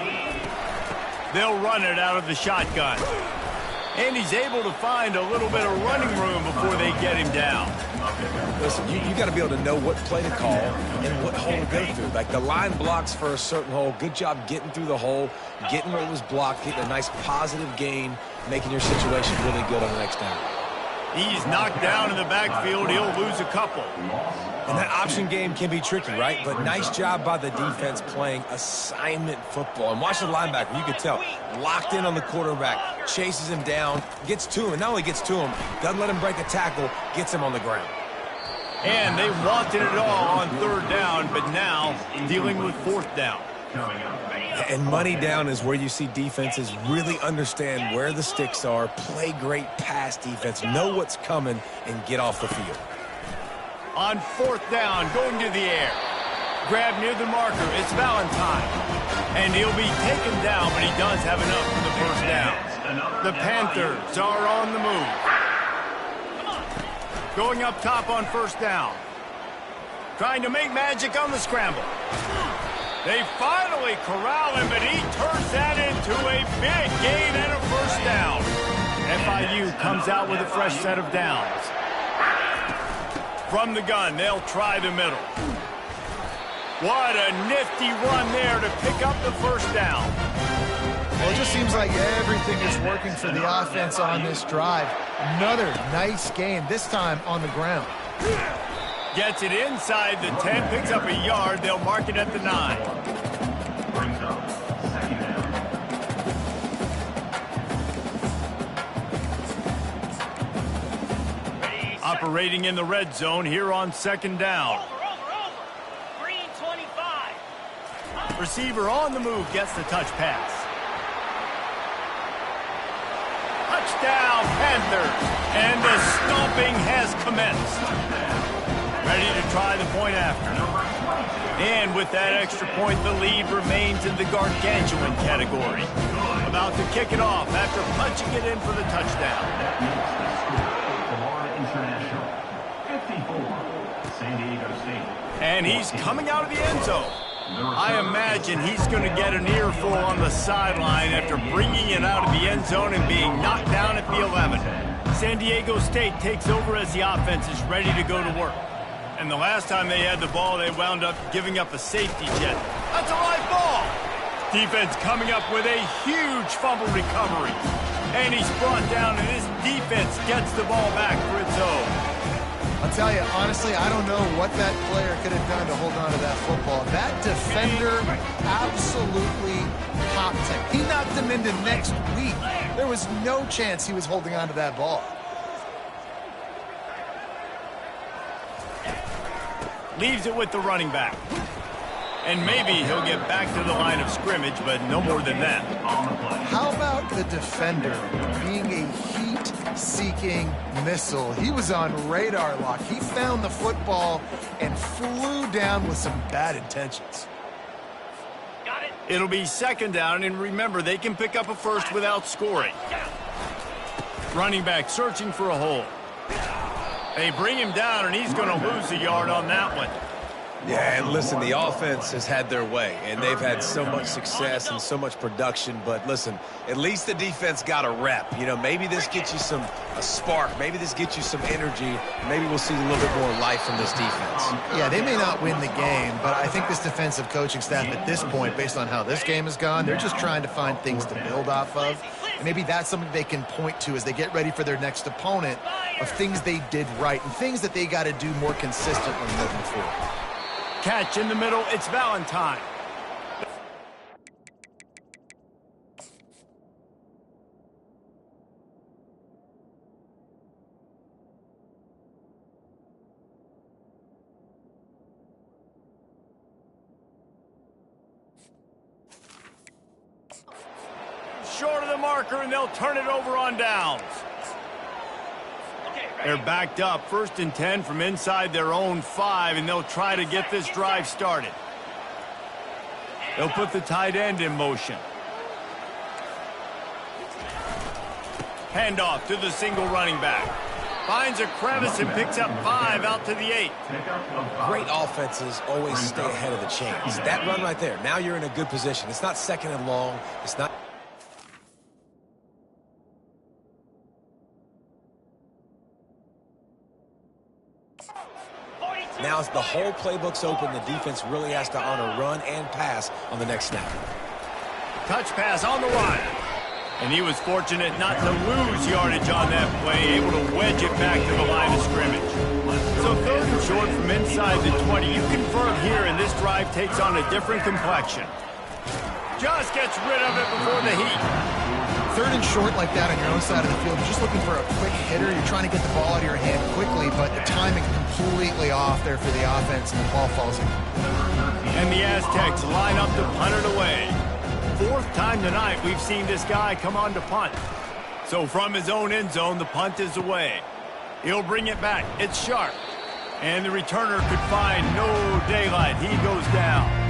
They'll run it out of the shotgun. And he's able to find a little bit of running room before they get him down. Listen, you got to be able to know what play to call and what hole to go through. Like the line blocks for a certain hole. Good job getting through the hole, getting what was blocked, getting a nice positive gain, making your situation really good on the next down. He's knocked down in the backfield. He'll lose a couple. And that option game can be tricky, right? But nice job by the defense playing assignment football. And watch the linebacker. You can tell. Locked in on the quarterback. Chases him down. Gets to him. And not only gets to him, doesn't let him break a tackle. Gets him on the ground. And they wanted it all on 3rd down, but now dealing with 4th down. And money down is where you see defenses really understand where the sticks are, play great pass defense, know what's coming, and get off the field. On 4th down, going to the air. Grab near the marker. It's Valentine. And he'll be taken down, but he does have enough for the first down. The Panthers are on the move. Going up top on 1st down. Trying to make magic on the scramble. They finally corral him, but he turns that into a big gain and a first down. FIU comes out with a fresh set of downs. From the gun, they'll try the middle. What a nifty run there to pick up the first down. Well, it just seems like everything is working for the offense on this drive. Another nice gain, this time on the ground. Gets it inside the 10, picks up a yard. They'll mark it at the 9. Brings up 2nd down. Operating in the red zone here on 2nd down. Green 25. Receiver on the move gets the touch pass. Touchdown, Panthers. And the stomping has commenced. Ready to try the point after. And with that extra point, the lead remains in the gargantuan category. About to kick it off after punching it in for the touchdown. Florida International, 54, San Diego State. And he's coming out of the end zone. I imagine he's going to get an earful on the sideline after bringing it out of the end zone and being knocked down at the 11. San Diego State takes over as the offense is ready to go to work. And the last time they had the ball, they wound up giving up a safety jet. That's a live ball. Defense coming up with a huge fumble recovery. And he's brought down, and his defense gets the ball back for its own. I'll tell you, honestly, I don't know what that player could have done to hold on to that football. That defender absolutely popped him. He knocked him into next week. There was no chance he was holding on to that ball. Leaves it with the running back. And maybe he'll get back to the line of scrimmage, but no more than that. How about the defender being a heat-seeking missile? He was on radar lock. He found the football and flew down with some bad intentions. It'll be 2nd down, and remember, they can pick up a first without scoring. Running back searching for a hole. They bring him down, and he's going to lose a yard on that one. Yeah, and listen, the offense has had their way, and they've had so much success and so much production. But listen, at least the defense got a rep. You know, maybe this gets you a spark. Maybe this gets you some energy. And maybe we'll see a little bit more life from this defense. Yeah, they may not win the game, but I think this defensive coaching staff at this point, based on how this game has gone, they're just trying to find things to build off of. And maybe that's something they can point to as they get ready for their next opponent of things they did right and things that they got to do more consistently moving forward. Catch in the middle, it's Valentine. Short of the marker, and they'll turn it over on downs. They're backed up, 1st and 10 from inside their own 5, and they'll try to get this drive started. They'll put the tight end in motion. Handoff to the single running back. Finds a crevice and picks up 5 out to the 8. Great offenses always stay ahead of the chains. That run right there, now you're in a good position. It's not 2nd and long. It's not... Now as the whole playbook's open, the defense really has to honor run and pass on the next snap. Touch pass on the line. And he was fortunate not to lose yardage on that play, able to wedge it back to the line of scrimmage. So 3rd and short from inside the 20. You convert here, and this drive takes on a different complexion. Just gets rid of it before the heat. 3rd and short like that on your own side of the field, you're just looking for a quick hitter. You're trying to get the ball out of your hand quickly, but the timing completely off there for the offense, and the ball falls in. And the Aztecs line up to punt it away. 4th time tonight we've seen this guy come on to punt. So from his own end zone, the punt is away. He'll bring it back. It's sharp. And the returner could find no daylight. He goes down.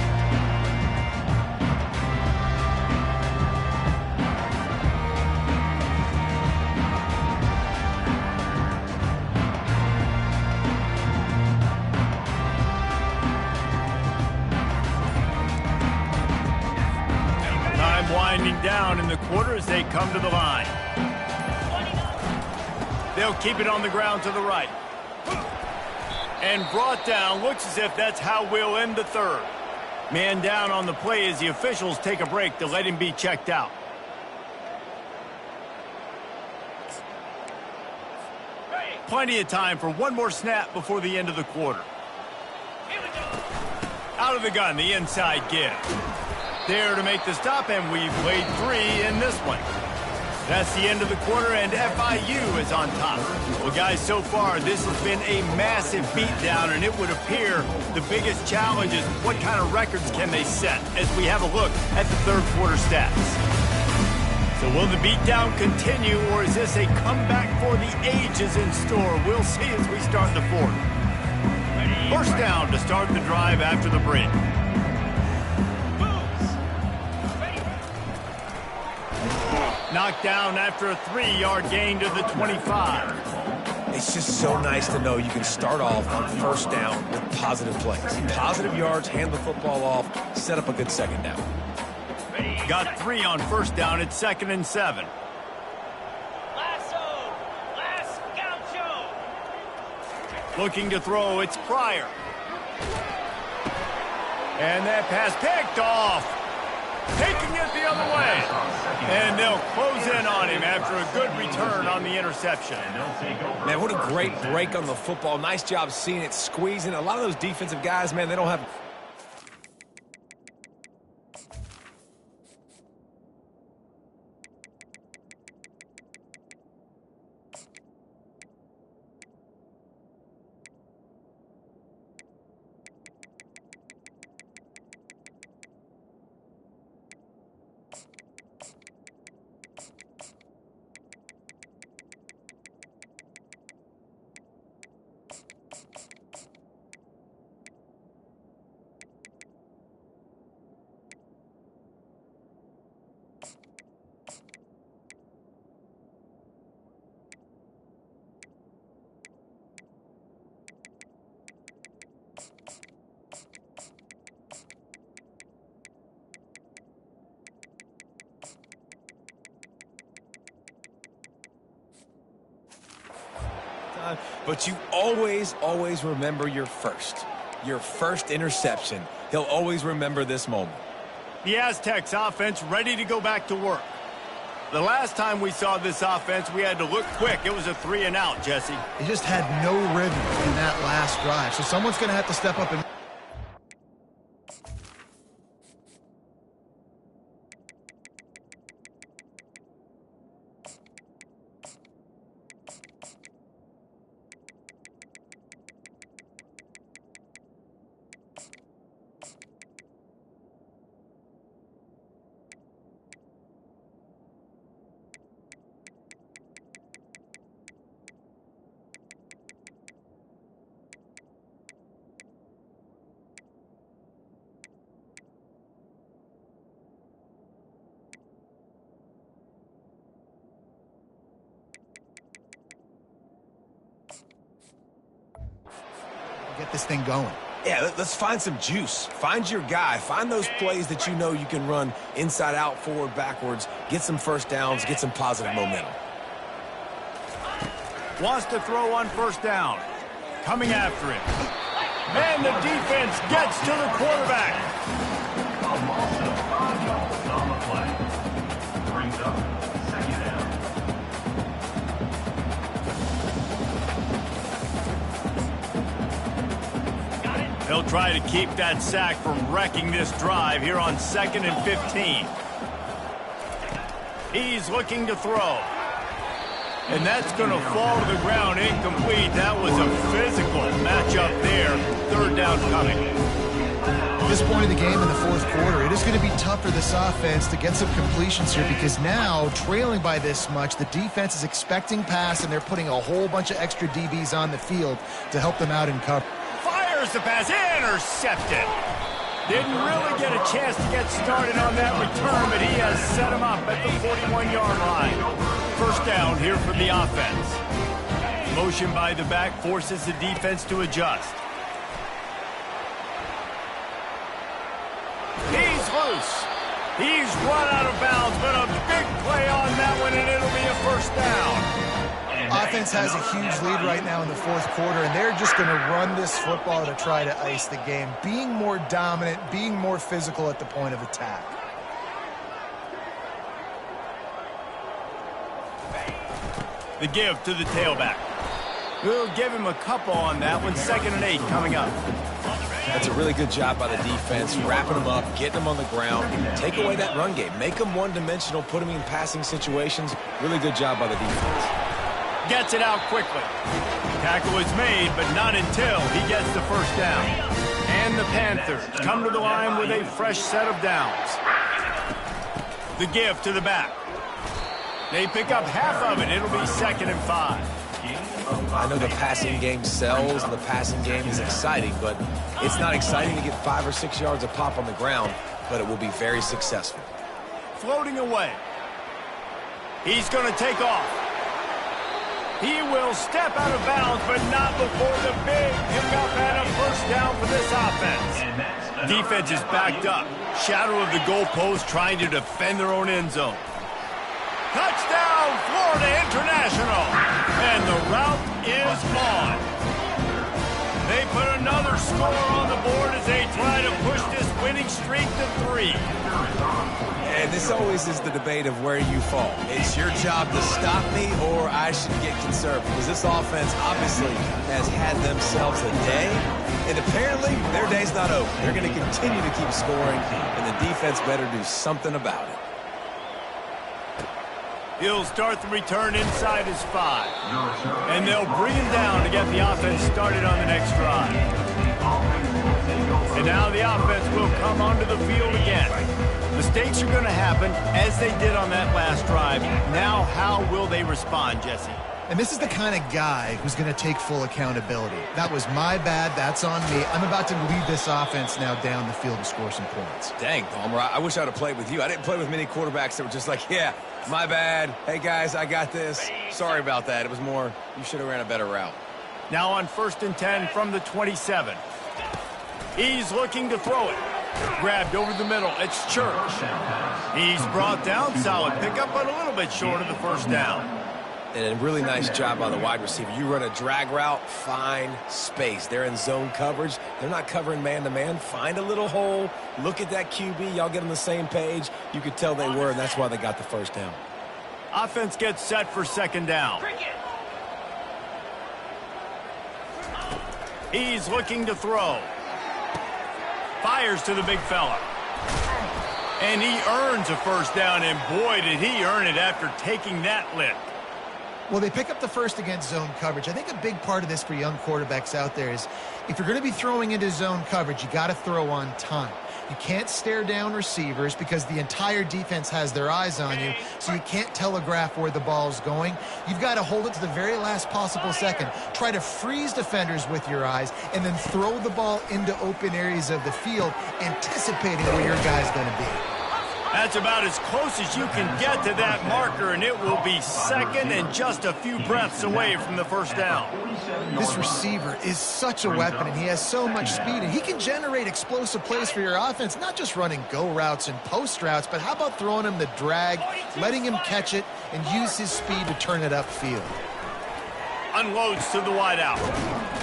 Winding down in the quarter as they come to the line. They'll keep it on the ground to the right. And brought down. Looks as if that's how we'll end the 3rd. Man down on the play as the officials take a break to let him be checked out. Plenty of time for one more snap before the end of the quarter. Out of the gun, the inside give. There to make the stop, and we've played 3 in this one. That's the end of the quarter, and FIU is on top. Well, guys, so far, this has been a massive beatdown, and it would appear the biggest challenge is what kind of records can they set as we have a look at the 3rd quarter stats. So will the beatdown continue, or is this a comeback for the ages in store? We'll see as we start the 4th. 1st down to start the drive after the break. Knocked down after a 3-yard gain to the 25. It's just so nice to know you can start off on 1st down with positive plays. Positive yards, hand the football off, set up a good 2nd down. Got 3 on 1st down. It's 2nd and 7. Looking to throw, it's Pryor. And that pass picked off. Taking it the other way. And they'll close in on him after a good return on the interception. Man, what a great break on the football. Nice job seeing it, squeezing. A lot of those defensive guys, man, they don't have... But you always remember your first interception. He'll always remember this moment. The Aztecs offense ready to go back to work. The last time we saw this offense, we had to look quick. It was a 3-and-out, Jesse. They just had no rhythm in that last drive, so someone's going to have to step up and... get this thing going. Yeah, let's find some juice. Find your guy. Find those plays that you know you can run inside out, forward, backwards. Get some first downs. Get some positive momentum. Wants to throw on first down. Coming after it. And the defense gets to the quarterback. A loss of 5 yards on the play. Brings up second down. They'll try to keep that sack from wrecking this drive here on 2nd and 15. He's looking to throw. And that's going to fall to the ground incomplete. That was a physical matchup there. 3rd down coming. At this point of the game in the 4th quarter, it is going to be tough for this offense to get some completions here because now, trailing by this much, the defense is expecting pass and they're putting a whole bunch of extra DBs on the field to help them out in cover. Fires the pass, intercepted. Didn't really get a chance to get started on that return, but he has set him up at the 41-yard line. First down here for the offense. Motion by the back forces the defense to adjust. He's loose. He's run out of bounds, but a big play on that one, and it'll be a first down. Offense has a huge lead right now in the 4th quarter, and they're just going to run this football to try to ice the game, being more dominant, being more physical at the point of attack. The give to the tailback. We'll give him a couple on that one. 2nd and 8 coming up. That's a really good job by the defense, wrapping them up, getting them on the ground. Take away that run game. Make them one-dimensional, put them in passing situations. Really good job by the defense. Gets it out quickly. Tackle is made, but not until he gets the first down. And the Panthers come to the line with a fresh set of downs. The give to the back. They pick up half of it. It'll be 2nd and 5. I know the passing game sells and the passing game is exciting, but it's not exciting to get 5 or 6 yards a pop on the ground, but it will be very successful. Floating away. He's going to take off. He will step out of bounds, but not before the big pickup and a first down for this offense. Defense is backed up. Shadow of the goalpost trying to defend their own end zone. Touchdown, Florida International. And the route is on. They put another score on the board as they try to push this winning streak to 3. And this always is the debate of where you fall. It's your job to stop me or I should get conservative. Because this offense obviously has had themselves a day. And apparently their day's not over. They're going to continue to keep scoring. And the defense better do something about it. He'll start the return inside his 5. And they'll bring him down to get the offense started on the next drive. And now the offense will come onto the field again. Mistakes are going to happen as they did on that last drive. Now how will they respond, Jesse? And this is the kind of guy who's going to take full accountability. That was my bad. That's on me. I'm about to lead this offense now down the field to score some points. Dang, Palmer, I wish I would have played with you. I didn't play with many quarterbacks that were just like, yeah, my bad. Hey, guys, I got this. Sorry about that. It was more, you should have ran a better route. Now on 1st and 10 from the 27. He's looking to throw it. Grabbed over the middle. It's Church. He's brought down. Solid pickup, but a little bit short of the first down. And a really nice job by the wide receiver. You run a drag route, find space. They're in zone coverage. They're not covering man-to-man. Find a little hole. Look at that QB. Y'all get on the same page. You could tell they were, and that's why they got the first down. Offense gets set for second down. He's looking to throw. Fires to the big fella. And he earns a first down, and boy, did he earn it after taking that lick. Well, they pick up the first against zone coverage. I think a big part of this for young quarterbacks out there is if you're going to be throwing into zone coverage, you got to throw on time. You can't stare down receivers because the entire defense has their eyes on you, so you can't telegraph where the ball's going. You've got to hold it to the very last possible second. Try to freeze defenders with your eyes and then throw the ball into open areas of the field, anticipating where your guy's going to be. That's about as close as you can get to that marker, and it will be second and just a few breaths away from the first down. This receiver is such a weapon, and he has so much speed, and he can generate explosive plays for your offense, not just running go routes and post routes, but how about throwing him the drag, letting him catch it, and use his speed to turn it upfield. Unloads to the wideout.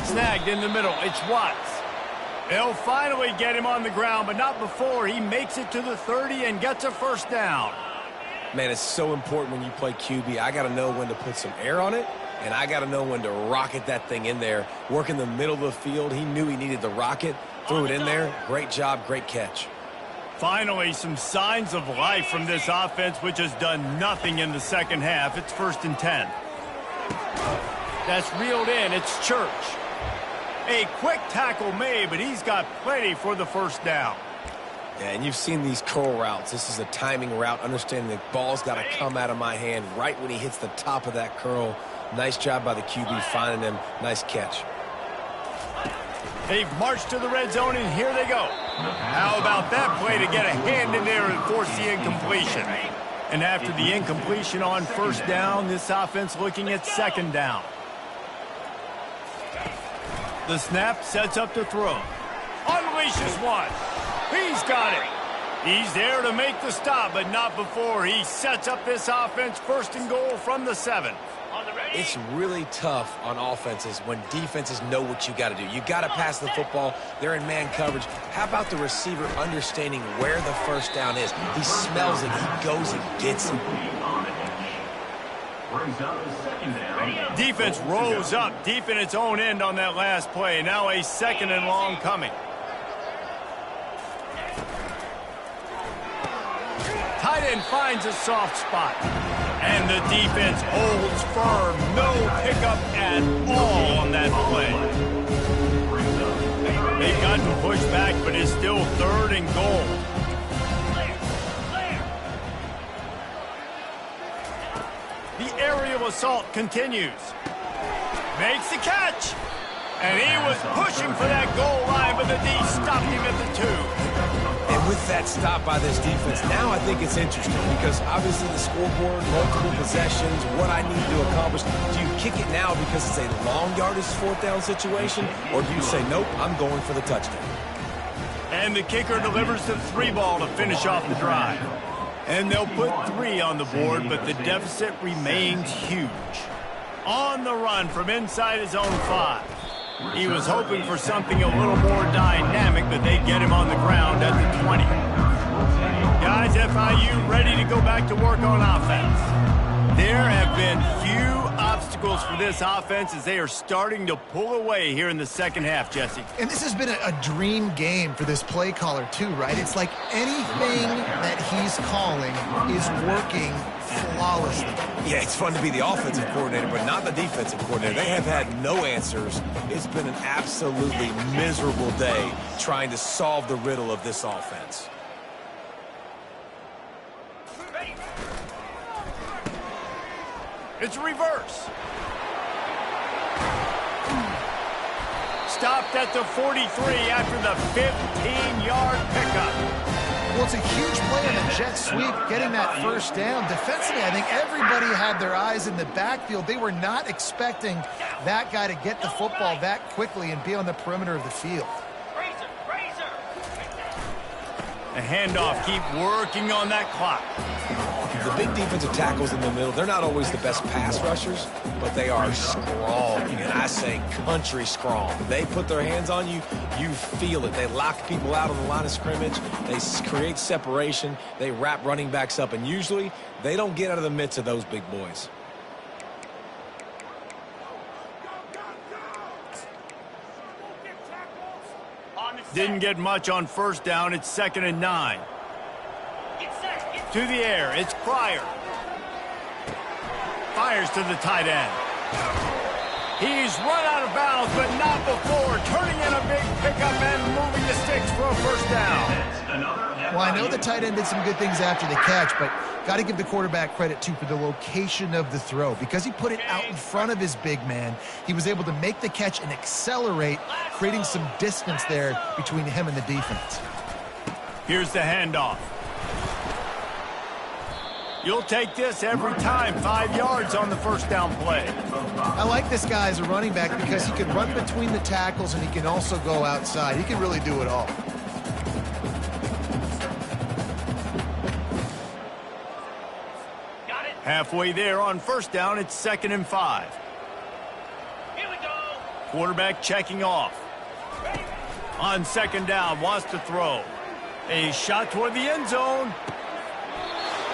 Snagged in the middle. It's Watts. They'll finally get him on the ground, but not before he makes it to the 30 and gets a first down. Man, it's so important when you play QB. I got to know when to put some air on it, and I got to know when to rocket that thing in there. Work in the middle of the field. He knew he needed the rocket, threw it in there. Great job, great catch. Finally, some signs of life from this offense, which has done nothing in the second half. It's 1st and 10. That's reeled in. It's Church. A quick tackle made, but he's got plenty for the first down. Yeah, and you've seen these curl routes. This is a timing route, understanding the ball's got to come out of my hand right when he hits the top of that curl. Nice job by the QB finding him. Nice catch. They've marched to the red zone, and here they go. How about that play to get a hand in there and force the incompletion? And after the incompletion on first down, this offense looking at second down. The snap sets up to throw. Unleashes one. He's got it. He's there to make the stop, but not before he sets up this offense 1st and goal from the 7. It's really tough on offenses when defenses know what you got to do. You got to pass the football. They're in man coverage. How about the receiver understanding where the first down is? He smells it. He goes and gets it. Defense rose up deep in its own end on that last play. Now a 2nd and long coming. Tight end finds a soft spot. And the defense holds firm. No pickup at all on that play. They've gotten pushed back, but it's still 3rd and goal. The aerial assault continues. Makes the catch. And he was pushing for that goal line, but the D stopped him at the 2. And with that stop by this defense, now I think it's interesting because obviously the scoreboard, multiple possessions, what I need to accomplish. Do you kick it now because it's a long yardage 4th down situation, or do you say, nope, I'm going for the touchdown? And the kicker delivers the 3 ball to finish off the drive. And they'll put 3 on the board, but the deficit remains huge. On the run from inside his own 5. He was hoping for something a little more dynamic, but they get him on the ground at the 20. Guys, FIU ready to go back to work on offense. There have been few obstacles for this offense as they are starting to pull away here in the second half, Jesse. And this has been a dream game for this play caller too, right? It's like anything that he's calling is working flawlessly. Yeah, it's fun to be the offensive coordinator, but not the defensive coordinator. They have had no answers. It's been an absolutely miserable day trying to solve the riddle of this offense. It's reverse. Stopped at the 43 after the 15-yard pickup. Well, it's a huge play on the jet sweep, getting that first down. Defensively, I think everybody had their eyes in the backfield. They were not expecting that guy to get the football that quickly and be on the perimeter of the field. The handoff, keep working on that clock. the big defensive tackles in the middle, they're not always the best pass rushers, but they are strong, and I say country strong. They put their hands on you, you feel it. They lock people out on the line of scrimmage. They create separation. They wrap running backs up, and usually they don't get out of the midst of those big boys. Didn't get much on first down. It's 2nd and 9. To the air, it's Pryor. Fires to the tight end. He's run out of bounds, but not before. Turning in a big pickup and moving the sticks for a first down. Well, I know the tight end did some good things after the catch, but got to give the quarterback credit, too, for the location of the throw. Because he put it out in front of his big man, he was able to make the catch and accelerate, creating some distance there between him and the defense. Here's the handoff. You'll take this every time. 5 yards on the first down play. I like this guy as a running back because he can run between the tackles and he can also go outside. He can really do it all. Halfway there on first down, it's 2nd and 5. Here we go. Quarterback checking off. On 2nd down, wants to throw. A shot toward the end zone.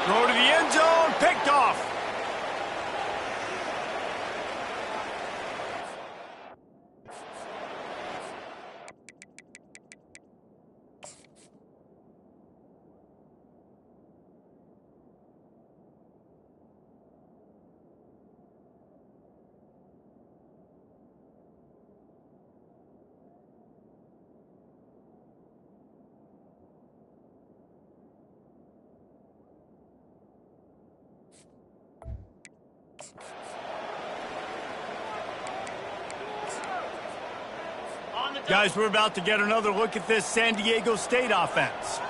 Throw to the end zone, picked off. Guys, we're about to get another look at this San Diego State offense.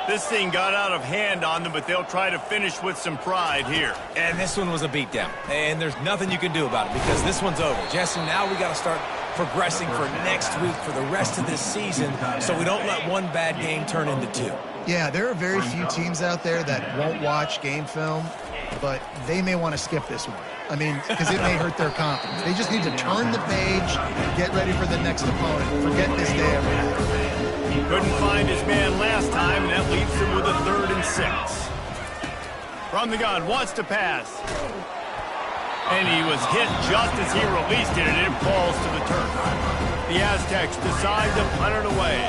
This thing got out of hand on them, but they'll try to finish with some pride here. And this one was a beatdown, and there's nothing you can do about it because this one's over. Jesse, now we got to start progressing for next week, for the rest of this season, so we don't let one bad game turn into two. Yeah, there are very few teams out there that won't watch game film, but they may want to skip this one. I mean, because it may hurt their confidence. They just need to turn the page and get ready for the next opponent. Forget this day ever happened. He couldn't find his man last time, and that leaves him with a 3rd and 6. From the gun, wants to pass. And he was hit just as he released it, and it falls to the turf. The Aztecs decide to punt it away.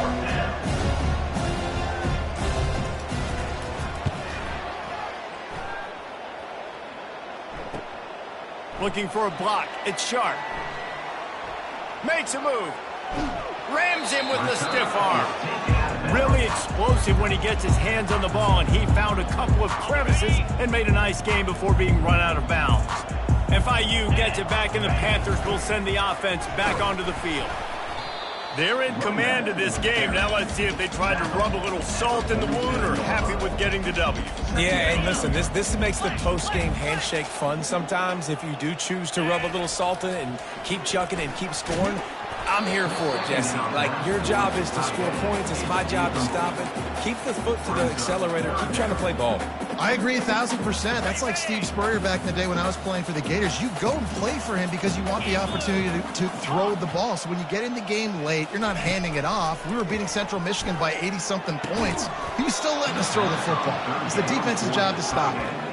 Looking for a block. It's Sharp. Makes a move. Rams him with the stiff arm. Really explosive when he gets his hands on the ball, and he found a couple of crevices and made a nice game before being run out of bounds. FIU gets it back, and the Panthers will send the offense back onto the field. They're in command of this game. Now let's see if they try to rub a little salt in the wound or happy with getting the W. Yeah, and listen, this makes the post-game handshake fun sometimes. If you do choose to rub a little salt in it and keep chucking and keep scoring, I'm here for it, Jesse. Like, your job is to score points. It's my job to stop it. Keep the foot to the accelerator. Keep trying to play ball. I agree 1,000%. That's like Steve Spurrier back in the day when I was playing for the Gators. You go and play for him because you want the opportunity to throw the ball. So when you get in the game late, you're not handing it off. We were beating Central Michigan by 80-something points. He was still letting us throw the football. It's the defense's job to stop it.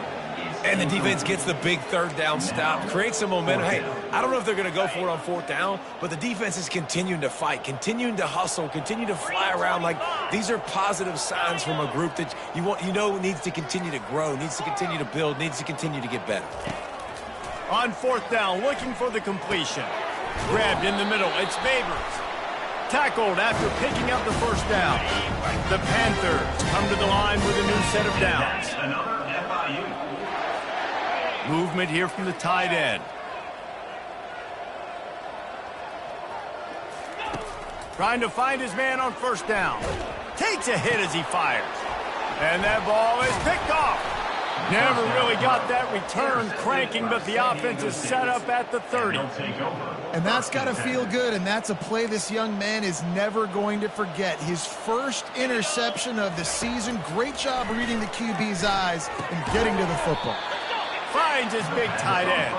And the defense gets the big 3rd down stop, creates some momentum. Hey, I don't know if they're going to go for it on 4th down, but the defense is continuing to fight, continuing to hustle, continue to fly around. Like, these are positive signs from a group that you know needs to continue to grow, needs to continue to build, needs to continue to get better. On 4th down, looking for the completion. Grabbed in the middle, it's Babers. Tackled after picking up the first down. The Panthers come to the line with a new set of downs. Another FIU. Movement here from the tight end. Trying to find his man on first down. Takes a hit as he fires. And that ball is picked off. Never really got that return cranking, but the offense is set up at the 30. And that's got to feel good, and that's a play this young man is never going to forget. His first interception of the season. Great job reading the QB's eyes and getting to the football. Finds his big tight end.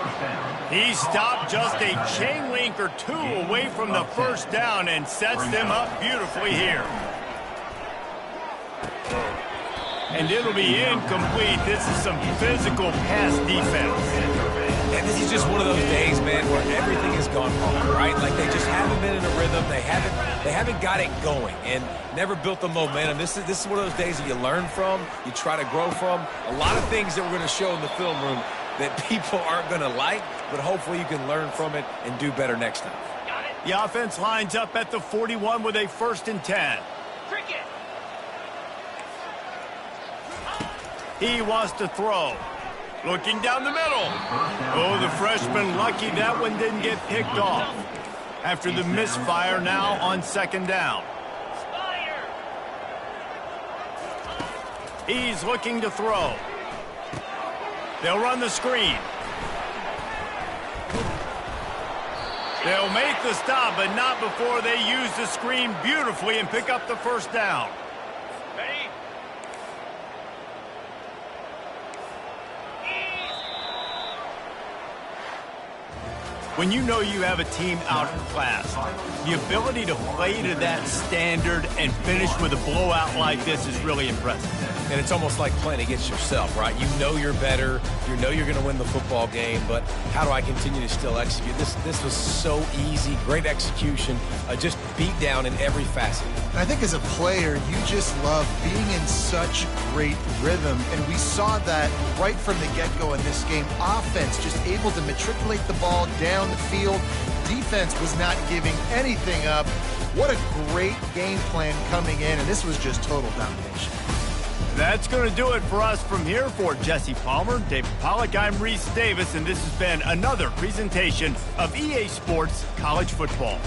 He stopped just a chain link or two away from the first down and sets them up beautifully here. And it'll be incomplete. This is some physical pass defense. And this is just one of those days, man, where everything has gone wrong, right? Like they just haven't been in a rhythm. They haven't got it going and never built the momentum. This is one of those days that you learn from, you try to grow from. A lot of things that we're going to show in the film room that people aren't going to like, but hopefully you can learn from it and do better next time. The offense lines up at the 41 with a 1st and 10. He wants to throw. Looking down the middle. Oh, the freshman lucky that one didn't get picked off. After the misfire, now on 2nd down. He's looking to throw. They'll run the screen. They'll make the stop, but not before they use the screen beautifully and pick up the 1st down. When you know you have a team outclassed, the ability to play to that standard and finish with a blowout like this is really impressive. And it's almost like playing against yourself, right? You know you're better. You know you're going to win the football game, but how do I continue to still execute? This was so easy. Great execution. Just beat down in every facet. And I think as a player, you just love being in such great rhythm. And we saw that right from the get-go in this game. Offense just able to matriculate the ball down the field. Defense was not giving anything up. What a great game plan coming in, and this was just total domination. That's going to do it for us from here. For Jesse Palmer, David Pollack, I'm Reese Davis, and this has been another presentation of EA Sports College Football.